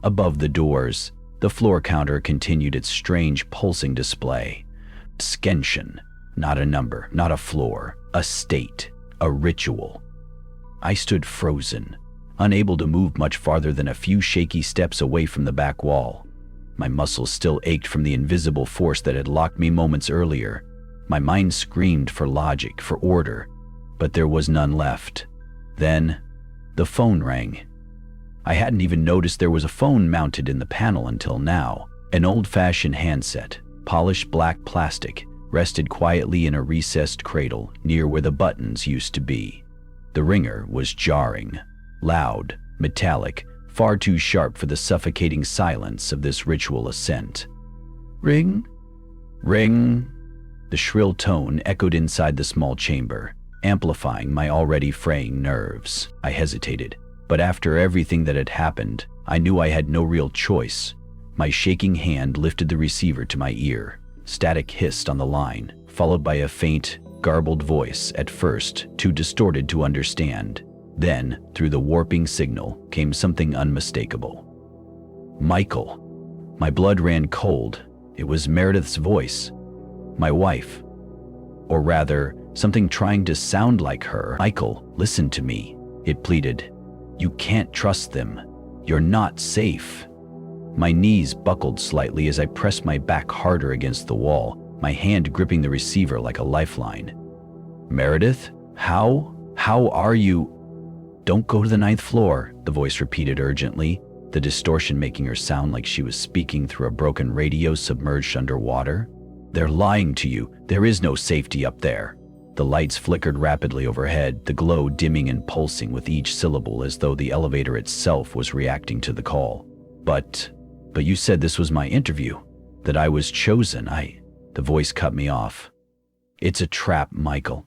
Above the doors, the floor counter continued its strange pulsing display. Scension, not a number, not a floor, a state, a ritual. I stood frozen, unable to move much farther than a few shaky steps away from the back wall. My muscles still ached from the invisible force that had locked me moments earlier. My mind screamed for logic, for order, but there was none left. Then, the phone rang. I hadn't even noticed there was a phone mounted in the panel until now. An old-fashioned handset, polished black plastic, rested quietly in a recessed cradle near where the buttons used to be. The ringer was jarring, loud, metallic, far too sharp for the suffocating silence of this ritual ascent. "Ring? Ring?" The shrill tone echoed inside the small chamber, amplifying my already fraying nerves. I hesitated, but after everything that had happened, I knew I had no real choice. My shaking hand lifted the receiver to my ear. Static hissed on the line, followed by a faint, garbled voice, at first too distorted to understand. Then, through the warping signal, came something unmistakable. "Michael." My blood ran cold. It was Meredith's voice. My wife. Or rather, something trying to sound like her. "Michael, listen to me," it pleaded. "You can't trust them. You're not safe." My knees buckled slightly as I pressed my back harder against the wall, my hand gripping the receiver like a lifeline. "Meredith? How are you?" "Don't go to the 9th floor," the voice repeated urgently, the distortion making her sound like she was speaking through a broken radio submerged underwater. "They're lying to you. There is no safety up there." The lights flickered rapidly overhead, the glow dimming and pulsing with each syllable as though the elevator itself was reacting to the call. But you said this was my interview, that I was chosen." The voice cut me off. "It's a trap, Michael."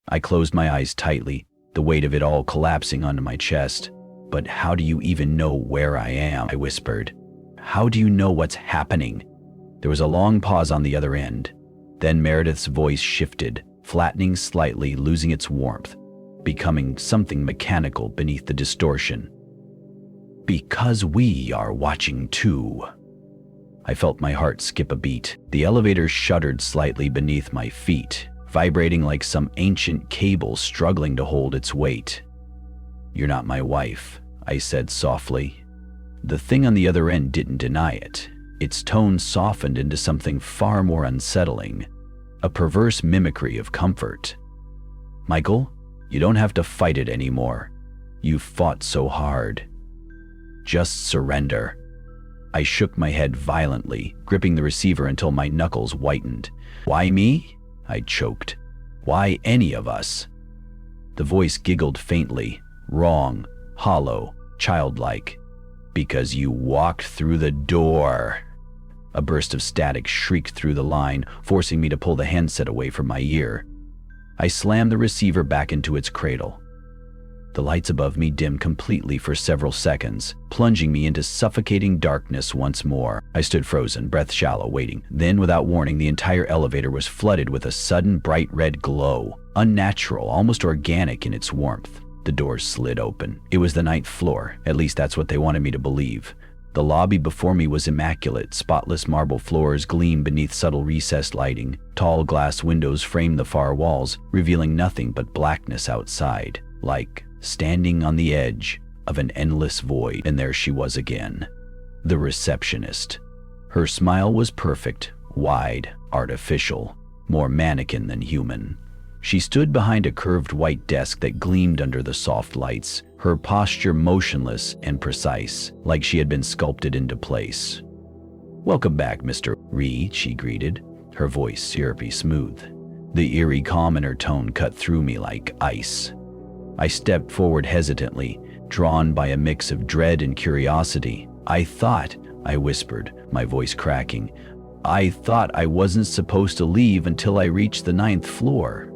I closed my eyes tightly, the weight of it all collapsing onto my chest. "But how do you even know where I am?" I whispered. "How do you know what's happening?" There was a long pause on the other end. Then Meredith's voice shifted, flattening slightly, losing its warmth, becoming something mechanical beneath the distortion. "Because we are watching too." I felt my heart skip a beat. The elevator shuddered slightly beneath my feet, vibrating like some ancient cable struggling to hold its weight. "You're not my wife," I said softly. The thing on the other end didn't deny it. Its tone softened into something far more unsettling, a perverse mimicry of comfort. "Michael, you don't have to fight it anymore. You've fought so hard. Just surrender." I shook my head violently, gripping the receiver until my knuckles whitened. "Why me?" I choked. "Why any of us?" The voice giggled faintly, wrong, hollow, childlike. "Because you walked through the door." A burst of static shrieked through the line, forcing me to pull the handset away from my ear. I slammed the receiver back into its cradle. The lights above me dimmed completely for several seconds, plunging me into suffocating darkness once more. I stood frozen, breath shallow, waiting. Then, without warning, the entire elevator was flooded with a sudden bright red glow, unnatural, almost organic in its warmth. The doors slid open. It was the 9th floor, at least that's what they wanted me to believe. The lobby before me was immaculate. Spotless marble floors gleamed beneath subtle recessed lighting. Tall glass windows framed the far walls, revealing nothing but blackness outside, like standing on the edge of an endless void. And there she was again, the receptionist. Her smile was perfect, wide, artificial, more mannequin than human. She stood behind a curved white desk that gleamed under the soft lights, her posture motionless and precise, like she had been sculpted into place. "Welcome back, Mr. Reed," she greeted, her voice syrupy smooth. The eerie calm in her tone cut through me like ice. I stepped forward hesitantly, drawn by a mix of dread and curiosity. I whispered, my voice cracking. "I thought I wasn't supposed to leave until I reached the 9th floor.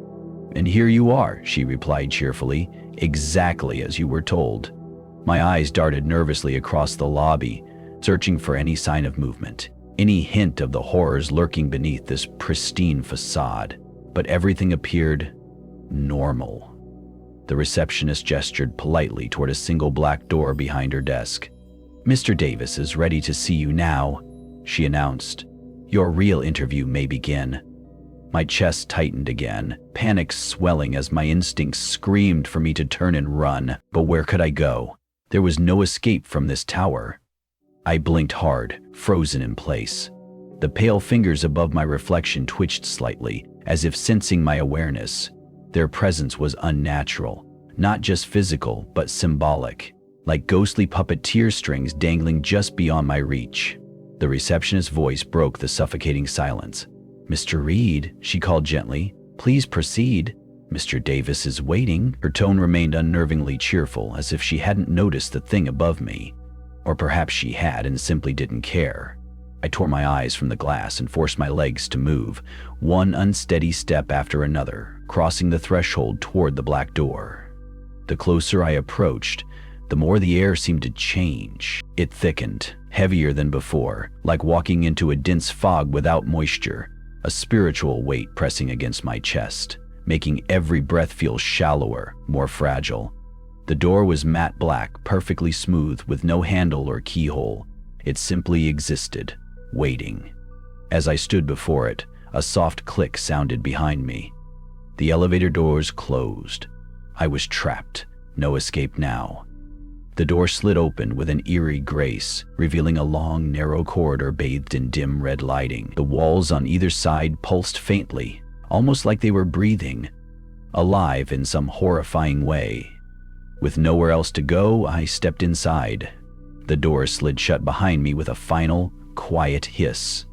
"And here you are," she replied cheerfully, "exactly as you were told." My eyes darted nervously across the lobby, searching for any sign of movement, any hint of the horrors lurking beneath this pristine facade. But everything appeared normal. The receptionist gestured politely toward a single black door behind her desk. "Mr. Davis is ready to see you now," she announced. "Your real interview may begin." My chest tightened again, panic swelling as my instincts screamed for me to turn and run. But where could I go? There was no escape from this tower. I blinked hard, frozen in place. The pale fingers above my reflection twitched slightly, as if sensing my awareness. Their presence was unnatural, not just physical, but symbolic, like ghostly puppeteer strings dangling just beyond my reach. The receptionist's voice broke the suffocating silence. "Mr. Reed," she called gently, "please proceed. Mr. Davis is waiting." Her tone remained unnervingly cheerful, as if she hadn't noticed the thing above me. Or perhaps she had and simply didn't care. I tore my eyes from the glass and forced my legs to move, one unsteady step after another, crossing the threshold toward the black door. The closer I approached, the more the air seemed to change. It thickened, heavier than before, like walking into a dense fog without moisture, a spiritual weight pressing against my chest, making every breath feel shallower, more fragile. The door was matte black, perfectly smooth, with no handle or keyhole. It simply existed, waiting. As I stood before it, a soft click sounded behind me. The elevator doors closed. I was trapped, no escape now. The door slid open with an eerie grace, revealing a long, narrow corridor bathed in dim red lighting. The walls on either side pulsed faintly, almost like they were breathing, alive in some horrifying way. With nowhere else to go, I stepped inside. The door slid shut behind me with a final, quiet hiss.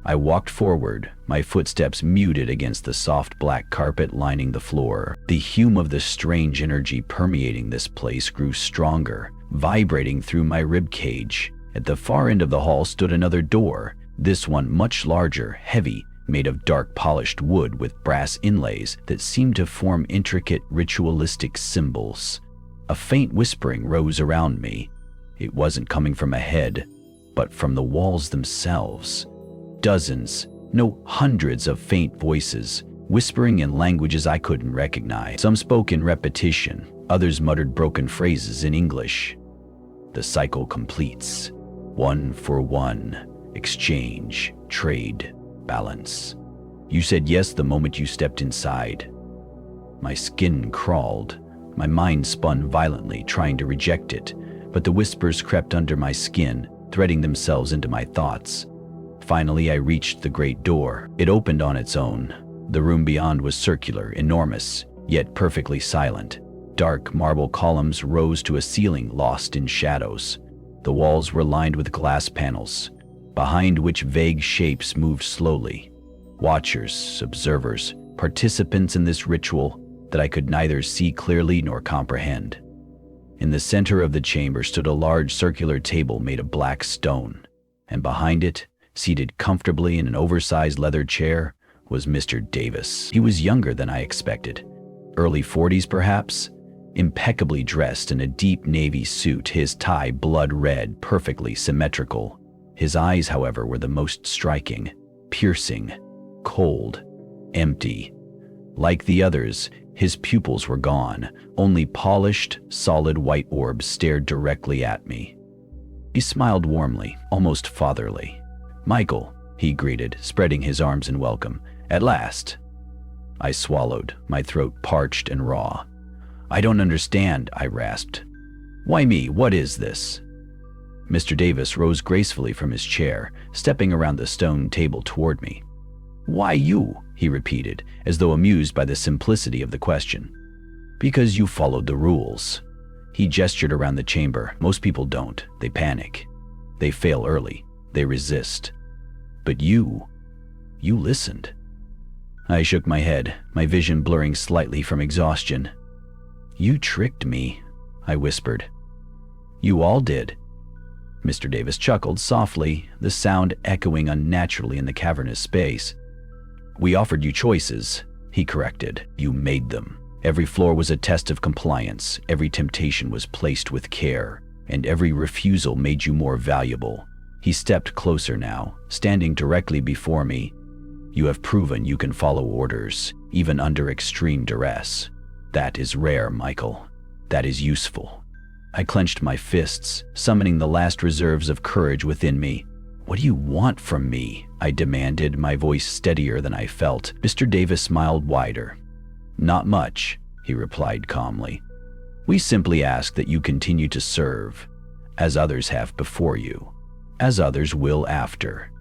I walked forward, my footsteps muted against the soft black carpet lining the floor. The hum of the strange energy permeating this place grew stronger, vibrating through my rib cage. At the far end of the hall stood another door, this one much larger, heavy, made of dark polished wood with brass inlays that seemed to form intricate ritualistic symbols. A faint whispering rose around me. It wasn't coming from ahead, but from the walls themselves. Dozens, no hundreds of faint voices, whispering in languages I couldn't recognize. Some spoke in repetition, others muttered broken phrases in English. The cycle completes. One for one, exchange, trade, balance. You said yes the moment you stepped inside. My skin crawled. My mind spun violently, trying to reject it, but the whispers crept under my skin, threading themselves into my thoughts. Finally, I reached the great door. It opened on its own. The room beyond was circular, enormous, yet perfectly silent. Dark marble columns rose to a ceiling lost in shadows. The walls were lined with glass panels, behind which vague shapes moved slowly. Watchers, observers, participants in this ritual that I could neither see clearly nor comprehend. In the center of the chamber stood a large circular table made of black stone, and behind it, seated comfortably in an oversized leather chair, was Mr. Davis. He was younger than I expected, early 40s perhaps, impeccably dressed in a deep navy suit, his tie blood red, perfectly symmetrical. His eyes, however, were the most striking, piercing, cold, empty. Like the others, his pupils were gone. Only polished, solid white orbs stared directly at me. He smiled warmly, almost fatherly. "Michael," he greeted, spreading his arms in welcome. "At last." I swallowed, my throat parched and raw. "I don't understand," I rasped. "Why me? What is this?" Mr. Davis rose gracefully from his chair, stepping around the stone table toward me. "Why you?" he repeated, as though amused by the simplicity of the question. "Because you followed the rules." He gestured around the chamber. "Most people don't. They panic. They fail early. They resist. But you listened." I shook my head, my vision blurring slightly from exhaustion. "You tricked me," I whispered. "You all did." Mr. Davis chuckled softly, the sound echoing unnaturally in the cavernous space. "We offered you choices," he corrected. "You made them. Every floor was a test of compliance, every temptation was placed with care, and every refusal made you more valuable." He stepped closer now, standing directly before me. "You have proven you can follow orders, even under extreme duress. That is rare, Michael. That is useful." I clenched my fists, summoning the last reserves of courage within me. "What do you want from me?" I demanded, my voice steadier than I felt. Mr. Davis smiled wider. "Not much," he replied calmly. "We simply ask that you continue to serve, as others have before you, as others will after."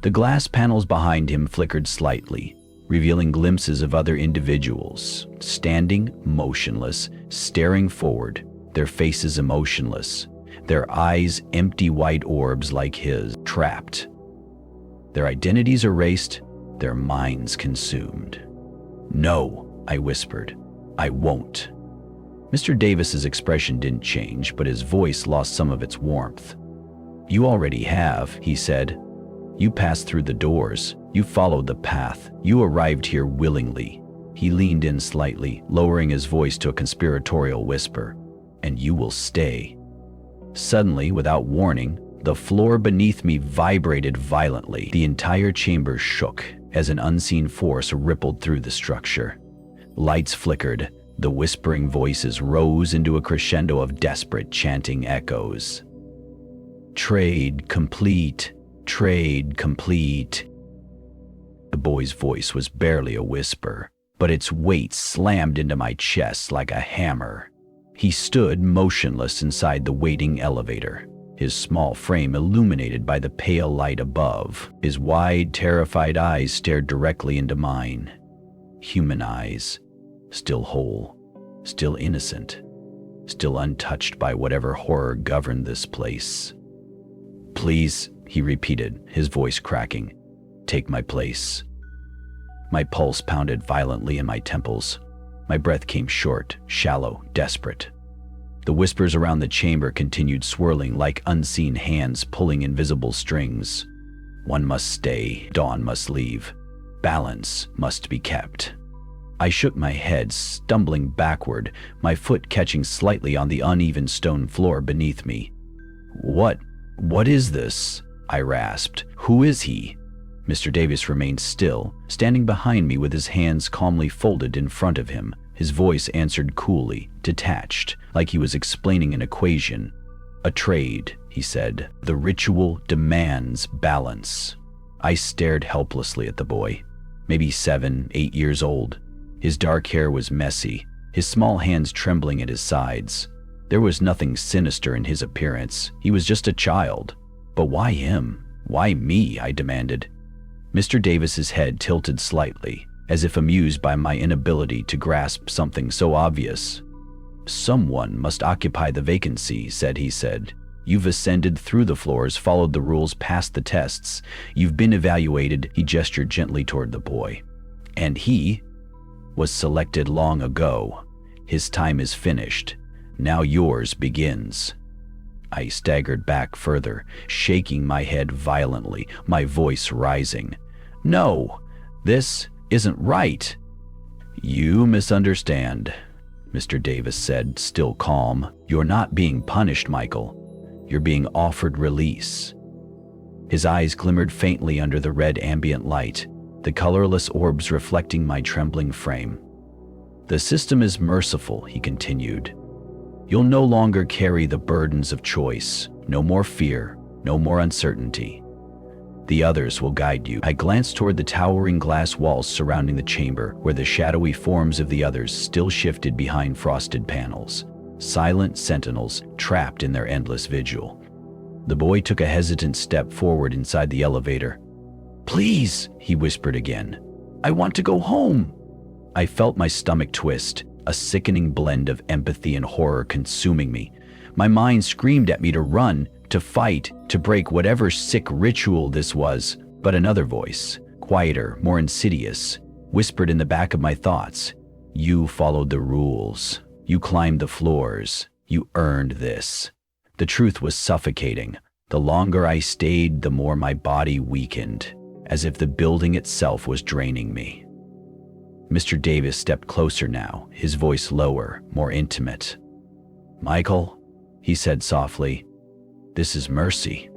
The glass panels behind him flickered slightly, revealing glimpses of other individuals, standing motionless, staring forward, their faces emotionless, their eyes empty white orbs like his, trapped. Their identities erased, their minds consumed. "No," I whispered. "I won't." Mr. Davis's expression didn't change, but his voice lost some of its warmth. "You already have," he said. "You passed through the doors. You followed the path. You arrived here willingly." He leaned in slightly, lowering his voice to a conspiratorial whisper. "And you will stay." Suddenly, without warning, the floor beneath me vibrated violently. The entire chamber shook as an unseen force rippled through the structure. Lights flickered. The whispering voices rose into a crescendo of desperate chanting echoes. "Trade complete. Trade complete." The boy's voice was barely a whisper, but its weight slammed into my chest like a hammer. He stood motionless inside the waiting elevator, his small frame illuminated by the pale light above. His wide, terrified eyes stared directly into mine. Human eyes, still whole, still innocent, still untouched by whatever horror governed this place. "Please," he repeated, his voice cracking, "take my place." My pulse pounded violently in my temples. My breath came short, shallow, desperate. The whispers around the chamber continued swirling like unseen hands pulling invisible strings. One must stay, Dawn must leave. Balance must be kept. I shook my head, stumbling backward, my foot catching slightly on the uneven stone floor beneath me. What is this?" I rasped. "Who is he?" Mr. Davis remained still, standing behind me with his hands calmly folded in front of him. His voice answered coolly, detached, like he was explaining an equation. "A trade," he said. "The ritual demands balance." I stared helplessly at the boy, maybe 7, 8 years old. His dark hair was messy, his small hands trembling at his sides. There was nothing sinister in his appearance. He was just a child. But why him? Why me? I demanded. Mr. Davis's head tilted slightly, as if amused by my inability to grasp something so obvious. "Someone must occupy the vacancy," he said. "You've ascended through the floors, followed the rules, passed the tests. You've been evaluated." He gestured gently toward the boy. "And he was selected long ago. His time is finished. Now yours begins." I staggered back further, shaking my head violently, my voice rising. "No, this isn't right." "You misunderstand," Mr. Davis said, still calm. "You're not being punished, Michael. You're being offered release." His eyes glimmered faintly under the red ambient light, the colorless orbs reflecting my trembling frame. "The system is merciful," he continued. "You'll no longer carry the burdens of choice. No more fear, no more uncertainty. The others will guide you. I glanced toward the towering glass walls surrounding the chamber, where the shadowy forms of the others still shifted behind frosted panels, silent sentinels trapped in their endless vigil. The boy took a hesitant step forward inside the elevator. "Please," he whispered again. "I want to go home." I felt my stomach twist, a sickening blend of empathy and horror consuming me. My mind screamed at me to run, to fight, to break whatever sick ritual this was. But another voice, quieter, more insidious, whispered in the back of my thoughts. "You followed the rules. You climbed the floors. You earned this." The truth was suffocating. The longer I stayed, the more my body weakened, as if the building itself was draining me. Mr. Davis stepped closer now, his voice lower, more intimate. "Michael," he said softly, "this is mercy."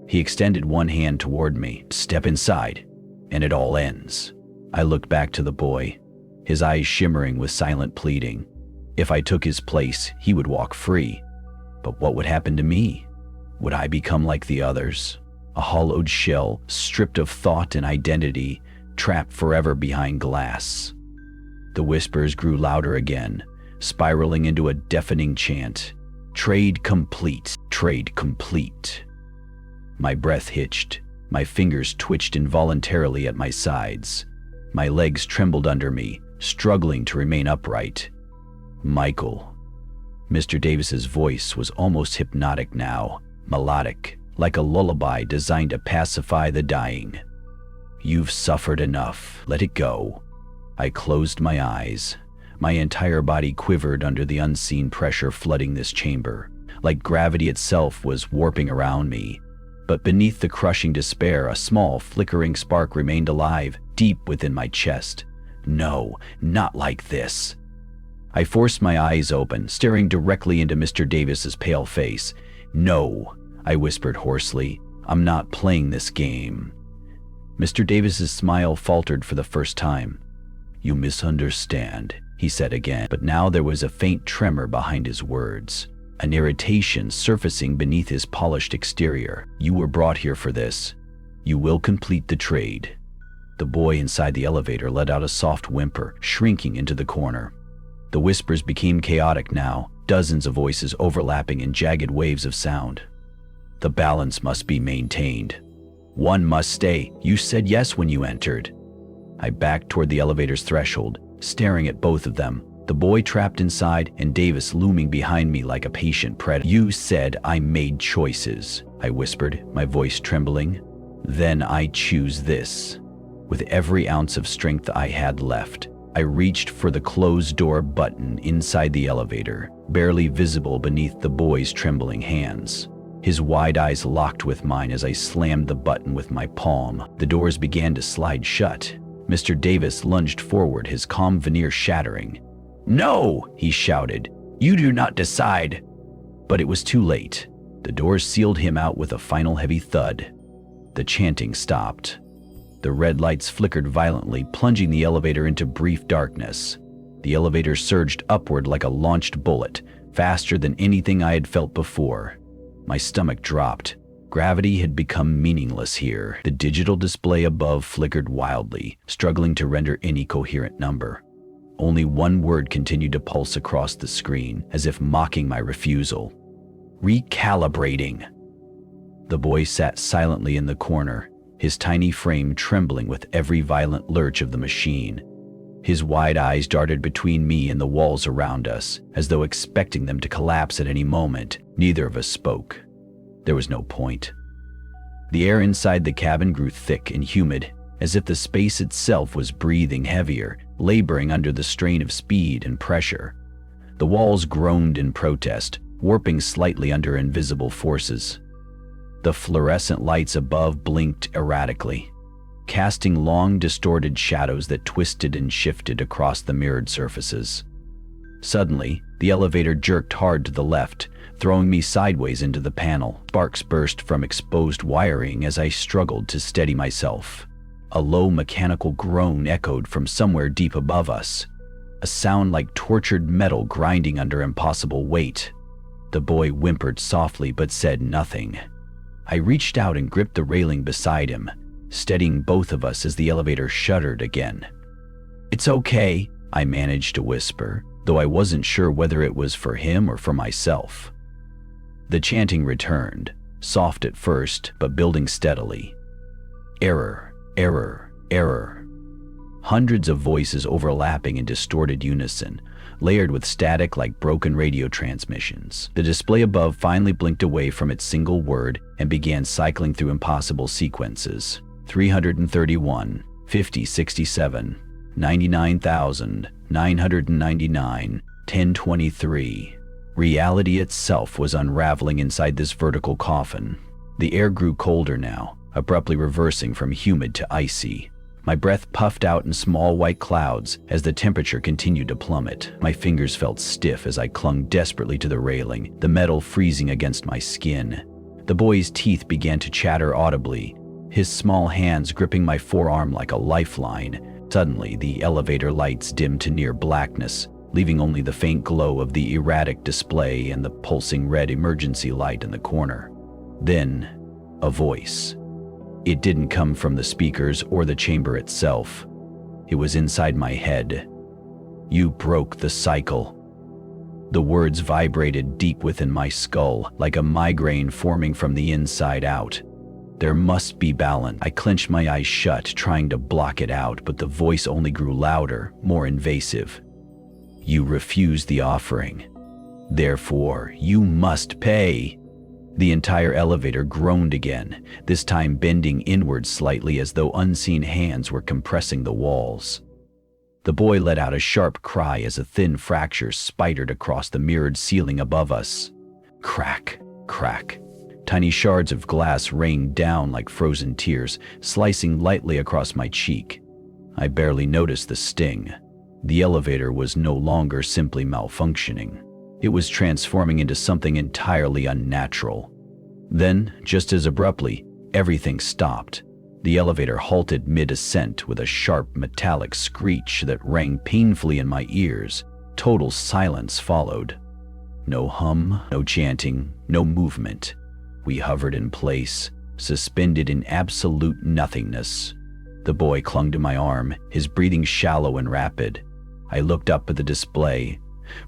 He extended one hand toward me. "Step inside, and it all ends." I looked back to the boy, his eyes shimmering with silent pleading. If I took his place, he would walk free. But what would happen to me? Would I become like the others? A hollowed shell, stripped of thought and identity, trapped forever behind glass. The whispers grew louder again, spiraling into a deafening chant. "Trade complete, trade complete." My breath hitched, my fingers twitched involuntarily at my sides. My legs trembled under me, struggling to remain upright. "Michael." Mr. Davis's voice was almost hypnotic now, melodic, like a lullaby designed to pacify the dying. "You've suffered enough. Let it go." I closed my eyes. My entire body quivered under the unseen pressure flooding this chamber, like gravity itself was warping around me. But beneath the crushing despair, a small, flickering spark remained alive, deep within my chest. No, not like this. I forced my eyes open, staring directly into Mr. Davis's pale face. "No," I whispered hoarsely, "I'm not playing this game." Mr. Davis's smile faltered for the first time. "You misunderstand," he said again, but now there was a faint tremor behind his words, an irritation surfacing beneath his polished exterior. "You were brought here for this. You will complete the trade." The boy inside the elevator let out a soft whimper, shrinking into the corner. The whispers became chaotic now, dozens of voices overlapping in jagged waves of sound. "The balance must be maintained. One must stay. You said yes when you entered." I backed toward the elevator's threshold, staring at both of them, the boy trapped inside and Davis looming behind me like a patient predator. "You said I made choices," I whispered, my voice trembling. "Then I choose this." With every ounce of strength I had left, I reached for the closed door button inside the elevator, barely visible beneath the boy's trembling hands. His wide eyes locked with mine as I slammed the button with my palm. The doors began to slide shut. Mr. Davis lunged forward, his calm veneer shattering. "No!" he shouted. "You do not decide." But it was too late. The doors sealed him out with a final heavy thud. The chanting stopped. The red lights flickered violently, plunging the elevator into brief darkness. The elevator surged upward like a launched bullet, faster than anything I had felt before. My stomach dropped. Gravity had become meaningless here. The digital display above flickered wildly, struggling to render any coherent number. Only one word continued to pulse across the screen, as if mocking my refusal. "Recalibrating." The boy sat silently in the corner, his tiny frame trembling with every violent lurch of the machine. His wide eyes darted between me and the walls around us, as though expecting them to collapse at any moment. Neither of us spoke. There was no point. The air inside the cabin grew thick and humid, as if the space itself was breathing heavier, laboring under the strain of speed and pressure. The walls groaned in protest, warping slightly under invisible forces. The fluorescent lights above blinked erratically, casting long, distorted shadows that twisted and shifted across the mirrored surfaces. Suddenly, the elevator jerked hard to the left, throwing me sideways into the panel. Sparks burst from exposed wiring as I struggled to steady myself. A low mechanical groan echoed from somewhere deep above us, a sound like tortured metal grinding under impossible weight. The boy whimpered softly but said nothing. I reached out and gripped the railing beside him, steadying both of us as the elevator shuddered again. "It's okay," I managed to whisper, though I wasn't sure whether it was for him or for myself. The chanting returned, soft at first, but building steadily. Error, error, error. Hundreds of voices overlapping in distorted unison, layered with static like broken radio transmissions. The display above finally blinked away from its single word and began cycling through impossible sequences. 331, 5067, 99,999, 1023. Reality itself was unraveling inside this vertical coffin. The air grew colder now, abruptly reversing from humid to icy. My breath puffed out in small white clouds as the temperature continued to plummet. My fingers felt stiff as I clung desperately to the railing, the metal freezing against my skin. The boy's teeth began to chatter audibly, his small hands gripping my forearm like a lifeline. Suddenly, the elevator lights dimmed to near blackness, leaving only the faint glow of the erratic display and the pulsing red emergency light in the corner. Then, a voice. It didn't come from the speakers or the chamber itself. It was inside my head. "You broke the cycle." The words vibrated deep within my skull, like a migraine forming from the inside out. There must be balance. I clenched my eyes shut, trying to block it out, but the voice only grew louder, more invasive. "You refused the offering. Therefore, you must pay." The entire elevator groaned again, this time bending inward slightly as though unseen hands were compressing the walls. The boy let out a sharp cry as a thin fracture spidered across the mirrored ceiling above us. Crack, crack. Tiny shards of glass rained down like frozen tears, slicing lightly across my cheek. I barely noticed the sting. The elevator was no longer simply malfunctioning. It was transforming into something entirely unnatural. Then, just as abruptly, everything stopped. The elevator halted mid-ascent with a sharp metallic screech that rang painfully in my ears. Total silence followed. No hum, no chanting, no movement. We hovered in place, suspended in absolute nothingness. The boy clung to my arm, his breathing shallow and rapid. I looked up at the display.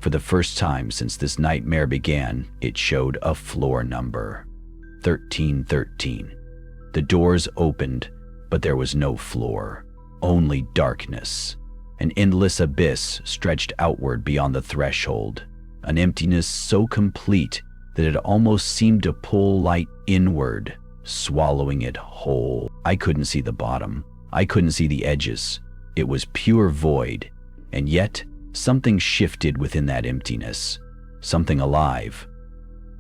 For the first time since this nightmare began, it showed a floor number. 1313. The doors opened, but there was no floor, only darkness. An endless abyss stretched outward beyond the threshold, an emptiness so complete that it almost seemed to pull light inward, swallowing it whole. I couldn't see the bottom. I couldn't see the edges. It was pure void, and yet something shifted within that emptiness, something alive.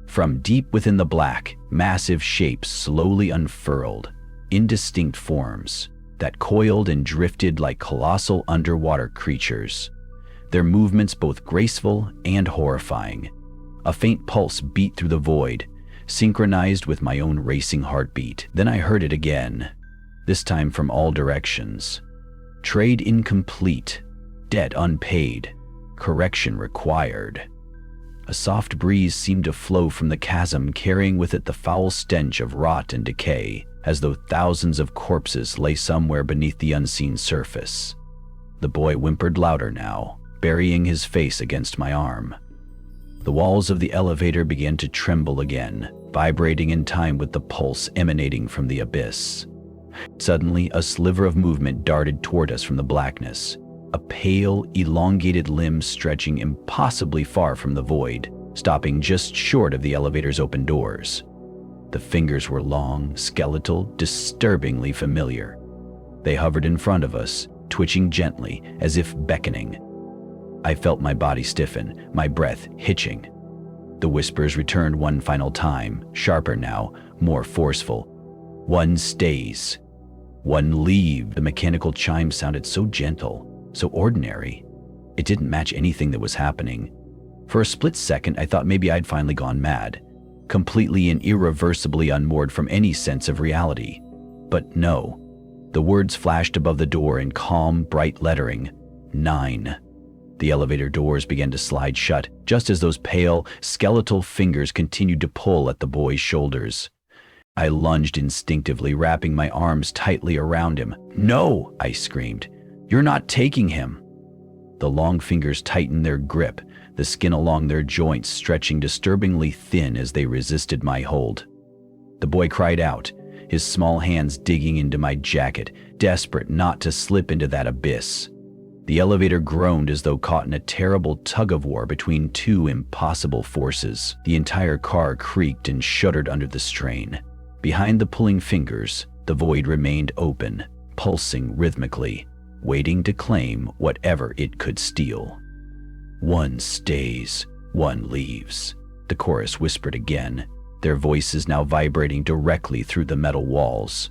From deep within the black, massive shapes slowly unfurled, indistinct forms that coiled and drifted like colossal underwater creatures, their movements both graceful and horrifying. A faint pulse beat through the void, synchronized with my own racing heartbeat. Then I heard it again, this time from all directions. Trade incomplete. Debt unpaid. Correction required. A soft breeze seemed to flow from the chasm, carrying with it the foul stench of rot and decay, as though thousands of corpses lay somewhere beneath the unseen surface. The boy whimpered louder now, burying his face against my arm. The walls of the elevator began to tremble again, vibrating in time with the pulse emanating from the abyss. Suddenly, a sliver of movement darted toward us from the blackness. A pale, elongated limb stretching impossibly far from the void, stopping just short of the elevator's open doors. The fingers were long, skeletal, disturbingly familiar. They hovered in front of us, twitching gently, as if beckoning. I felt my body stiffen, my breath hitching. The whispers returned one final time, sharper now, more forceful. "One stays. One leaves." The mechanical chime sounded so gentle, so ordinary. It didn't match anything that was happening. For a split second, I thought maybe I'd finally gone mad, completely and irreversibly unmoored from any sense of reality. But no. The words flashed above the door in calm, bright lettering. 9. The elevator doors began to slide shut, just as those pale, skeletal fingers continued to pull at the boy's shoulders. I lunged instinctively, wrapping my arms tightly around him. "No!" I screamed. "You're not taking him!" The long fingers tightened their grip, the skin along their joints stretching disturbingly thin as they resisted my hold. The boy cried out, his small hands digging into my jacket, desperate not to slip into that abyss. The elevator groaned as though caught in a terrible tug-of-war between two impossible forces. The entire car creaked and shuddered under the strain. Behind the pulling fingers, the void remained open, pulsing rhythmically, waiting to claim whatever it could steal. "One stays, one leaves," the chorus whispered again, their voices now vibrating directly through the metal walls.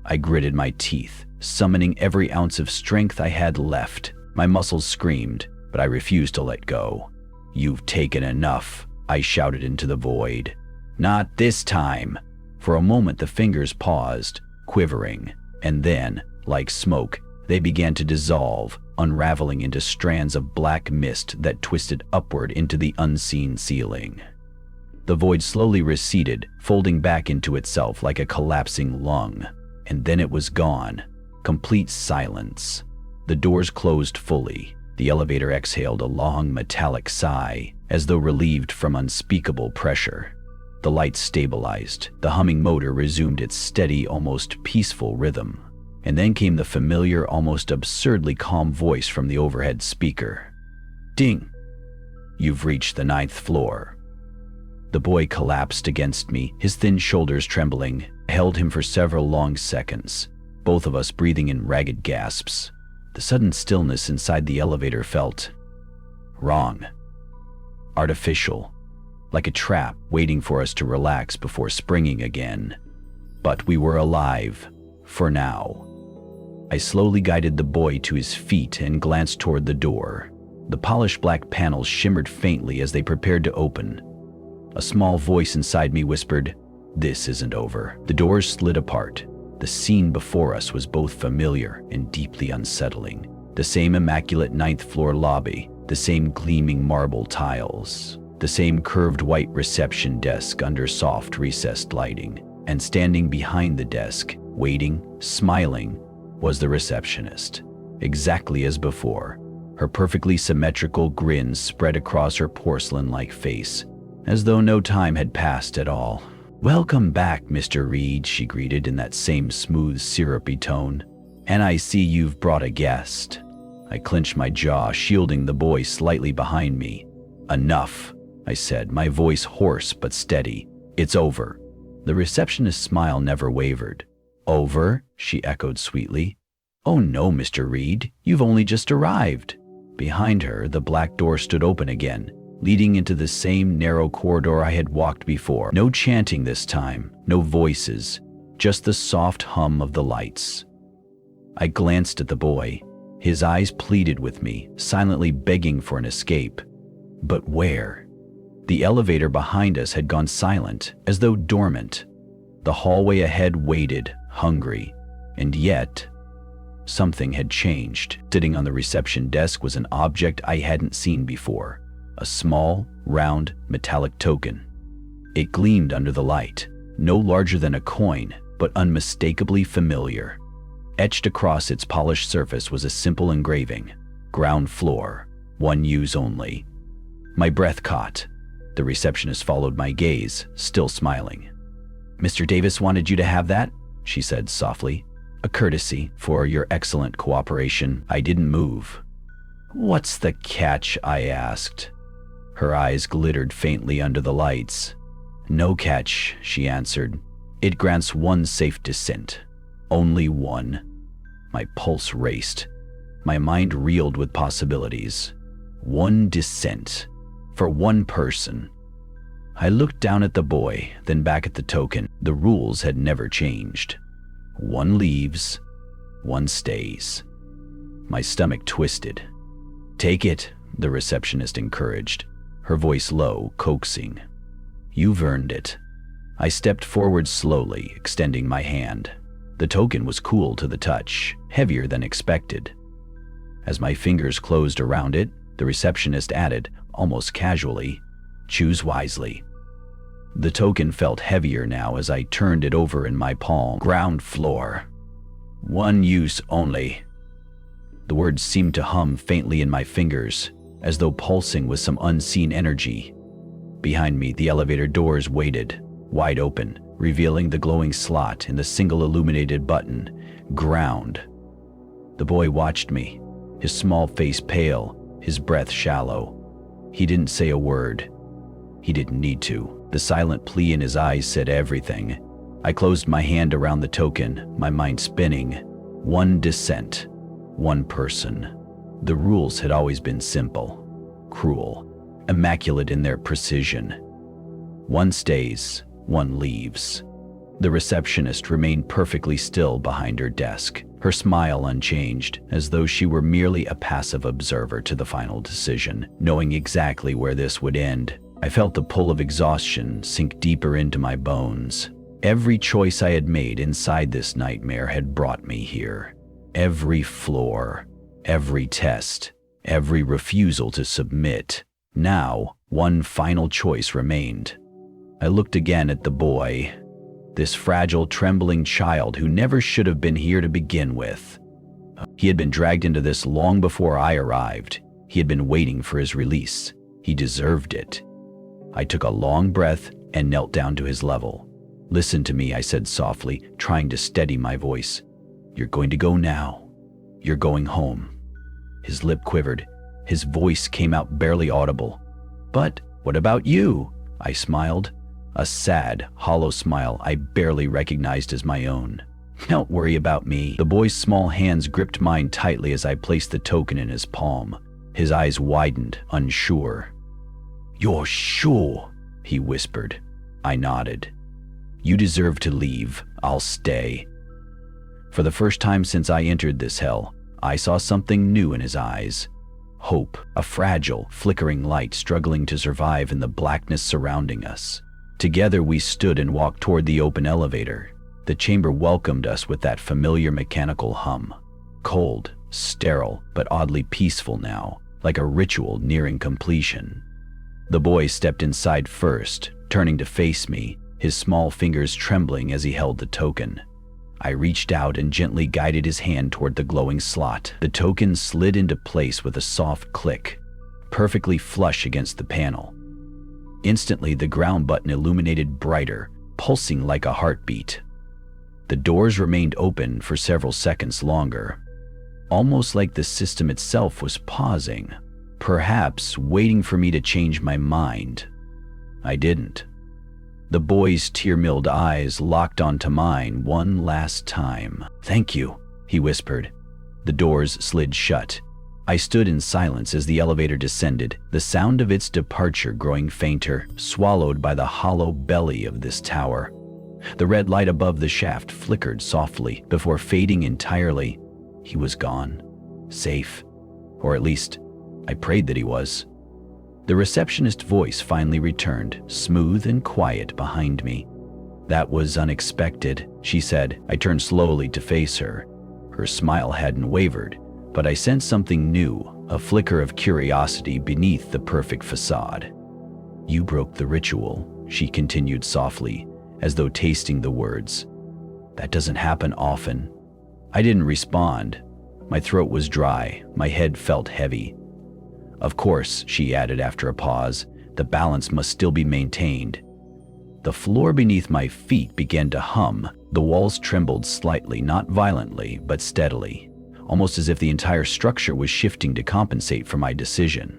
I gritted my teeth, summoning every ounce of strength I had left. My muscles screamed, but I refused to let go. "You've taken enough," I shouted into the void. "Not this time." For a moment the fingers paused, quivering, and then, like smoke, they began to dissolve, unraveling into strands of black mist that twisted upward into the unseen ceiling. The void slowly receded, folding back into itself like a collapsing lung. And then it was gone. Complete silence. The doors closed fully. The elevator exhaled a long metallic sigh, as though relieved from unspeakable pressure. The lights stabilized. The humming motor resumed its steady, almost peaceful rhythm. And then came the familiar, almost absurdly calm voice from the overhead speaker. "Ding! You've reached the 9th floor." The boy collapsed against me, his thin shoulders trembling. I held him for several long seconds, both of us breathing in ragged gasps. The sudden stillness inside the elevator felt wrong, artificial, like a trap waiting for us to relax before springing again. But we were alive, for now. I slowly guided the boy to his feet and glanced toward the door. The polished black panels shimmered faintly as they prepared to open. A small voice inside me whispered, "This isn't over." The doors slid apart. The scene before us was both familiar and deeply unsettling. The same immaculate 9th floor lobby, the same gleaming marble tiles, the same curved white reception desk under soft recessed lighting. And standing behind the desk, waiting, smiling, was the receptionist. Exactly as before, her perfectly symmetrical grin spread across her porcelain-like face, as though no time had passed at all. "Welcome back, Mr. Reed," she greeted in that same smooth, syrupy tone. "And I see you've brought a guest." I clenched my jaw, shielding the boy slightly behind me. "Enough," I said, my voice hoarse but steady. "It's over." The receptionist's smile never wavered. "Over?" she echoed sweetly. "Oh no, Mr. Reed, you've only just arrived." Behind her, the black door stood open again, leading into the same narrow corridor I had walked before. No chanting this time, no voices, just the soft hum of the lights. I glanced at the boy. His eyes pleaded with me, silently begging for an escape. But where? The elevator behind us had gone silent, as though dormant. The hallway ahead waited, hungry, and yet something had changed. Sitting on the reception desk was an object I hadn't seen before. A small, round, metallic token. It gleamed under the light, no larger than a coin, but unmistakably familiar. Etched across its polished surface was a simple engraving: ground floor, one use only. My breath caught. The receptionist followed my gaze, still smiling. "Mr. Davis wanted you to have that," she said softly. "A courtesy for your excellent cooperation." I didn't move. "What's the catch?" I asked. Her eyes glittered faintly under the lights. "No catch," she answered. "It grants one safe descent. Only one." My pulse raced. My mind reeled with possibilities. One descent. For one person. I looked down at the boy, then back at the token. The rules had never changed. One leaves, one stays. My stomach twisted. "Take it," the receptionist encouraged, her voice low, coaxing. "You've earned it." I stepped forward slowly, extending my hand. The token was cool to the touch, heavier than expected. As my fingers closed around it, The receptionist added, almost casually, "Choose wisely." The token felt heavier now as I turned it over in my palm. Ground floor. One use only. The words seemed to hum faintly in my fingers, as though pulsing with some unseen energy. Behind me, the elevator doors waited, wide open, revealing the glowing slot in the single illuminated button, ground. The boy watched me, his small face pale, his breath shallow. He didn't say a word. He didn't need to. The silent plea in his eyes said everything. I closed my hand around the token, my mind spinning. One descent, one person. The rules had always been simple, cruel, immaculate in their precision. One stays, one leaves. The receptionist remained perfectly still behind her desk, her smile unchanged, as though she were merely a passive observer to the final decision, knowing exactly where this would end. I felt the pull of exhaustion sink deeper into my bones. Every choice I had made inside this nightmare had brought me here. Every floor, every test, every refusal to submit. Now, one final choice remained. I looked again at the boy, this fragile, trembling child who never should have been here to begin with. He had been dragged into this long before I arrived. He had been waiting for his release. He deserved it. I took a long breath and knelt down to his level. "Listen to me," I said softly, trying to steady my voice. "You're going to go now. You're going home." His lip quivered. His voice came out barely audible. "But what about you?" I smiled. A sad, hollow smile I barely recognized as my own. "Don't worry about me." The boy's small hands gripped mine tightly as I placed the token in his palm. His eyes widened, unsure. "You're sure?" he whispered. I nodded. "You deserve to leave. I'll stay." For the first time since I entered this hell, I saw something new in his eyes. Hope, a fragile, flickering light struggling to survive in the blackness surrounding us. Together we stood and walked toward the open elevator. The chamber welcomed us with that familiar mechanical hum. Cold, sterile, but oddly peaceful now, like a ritual nearing completion. The boy stepped inside first, turning to face me, his small fingers trembling as he held the token. I reached out and gently guided his hand toward the glowing slot. The token slid into place with a soft click, perfectly flush against the panel. Instantly, the ground button illuminated brighter, pulsing like a heartbeat. The doors remained open for several seconds longer, almost like the system itself was pausing, perhaps waiting for me to change my mind. I didn't. The boy's tear-milled eyes locked onto mine one last time. "Thank you," he whispered. The doors slid shut. I stood in silence as the elevator descended, the sound of its departure growing fainter, swallowed by the hollow belly of this tower. The red light above the shaft flickered softly before fading entirely. He was gone. Safe. Or at least, I prayed that he was. The receptionist's voice finally returned, smooth and quiet behind me. "That was unexpected," she said. I turned slowly to face her. Her smile hadn't wavered, but I sensed something new, a flicker of curiosity beneath the perfect facade. "You broke the ritual," she continued softly, as though tasting the words. "That doesn't happen often." I didn't respond. My throat was dry, my head felt heavy. "Of course," she added after a pause, "the balance must still be maintained." The floor beneath my feet began to hum. The walls trembled slightly, not violently, but steadily, almost as if the entire structure was shifting to compensate for my decision.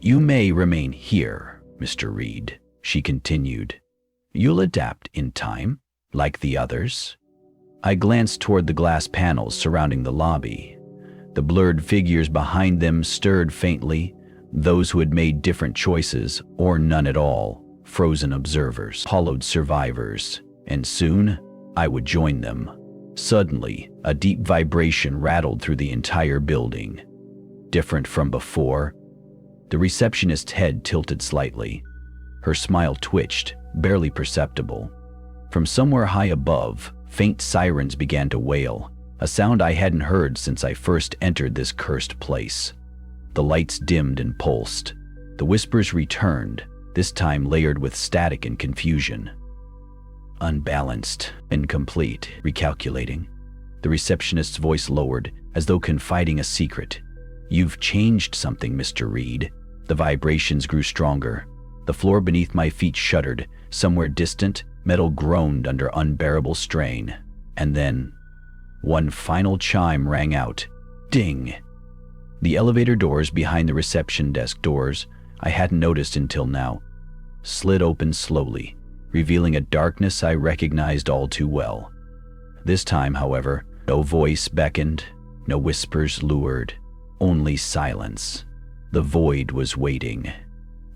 "You may remain here, Mr. Reed," she continued. "You'll adapt in time, like the others." I glanced toward the glass panels surrounding the lobby. The blurred figures behind them stirred faintly, those who had made different choices, or none at all, frozen observers, hollowed survivors, and soon I would join them. Suddenly, a deep vibration rattled through the entire building. Different from before, the receptionist's head tilted slightly. Her smile twitched, barely perceptible. From somewhere high above, faint sirens began to wail, a sound I hadn't heard since I first entered this cursed place. The lights dimmed and pulsed. The whispers returned, this time layered with static and confusion. Unbalanced, incomplete, recalculating. The receptionist's voice lowered, as though confiding a secret. "You've changed something, Mr. Reed." The vibrations grew stronger. The floor beneath my feet shuddered. Somewhere distant, metal groaned under unbearable strain. And then, one final chime rang out. Ding! The elevator doors behind the reception desk doors, I hadn't noticed until now, slid open slowly, revealing a darkness I recognized all too well. This time, however, no voice beckoned, no whispers lured, only silence. The void was waiting,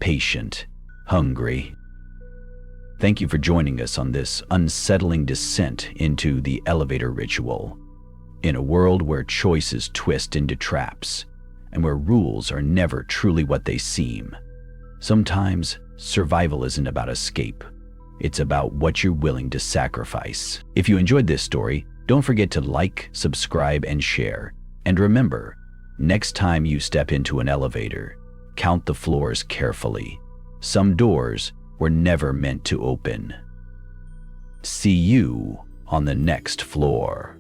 patient, hungry. Thank you for joining us on this unsettling descent into the elevator ritual. In a world where choices twist into traps, and where rules are never truly what they seem, sometimes survival isn't about escape. It's about what you're willing to sacrifice. If you enjoyed this story, don't forget to like, subscribe, and share. And remember, next time you step into an elevator, count the floors carefully. Some doors were never meant to open. See you on the next floor.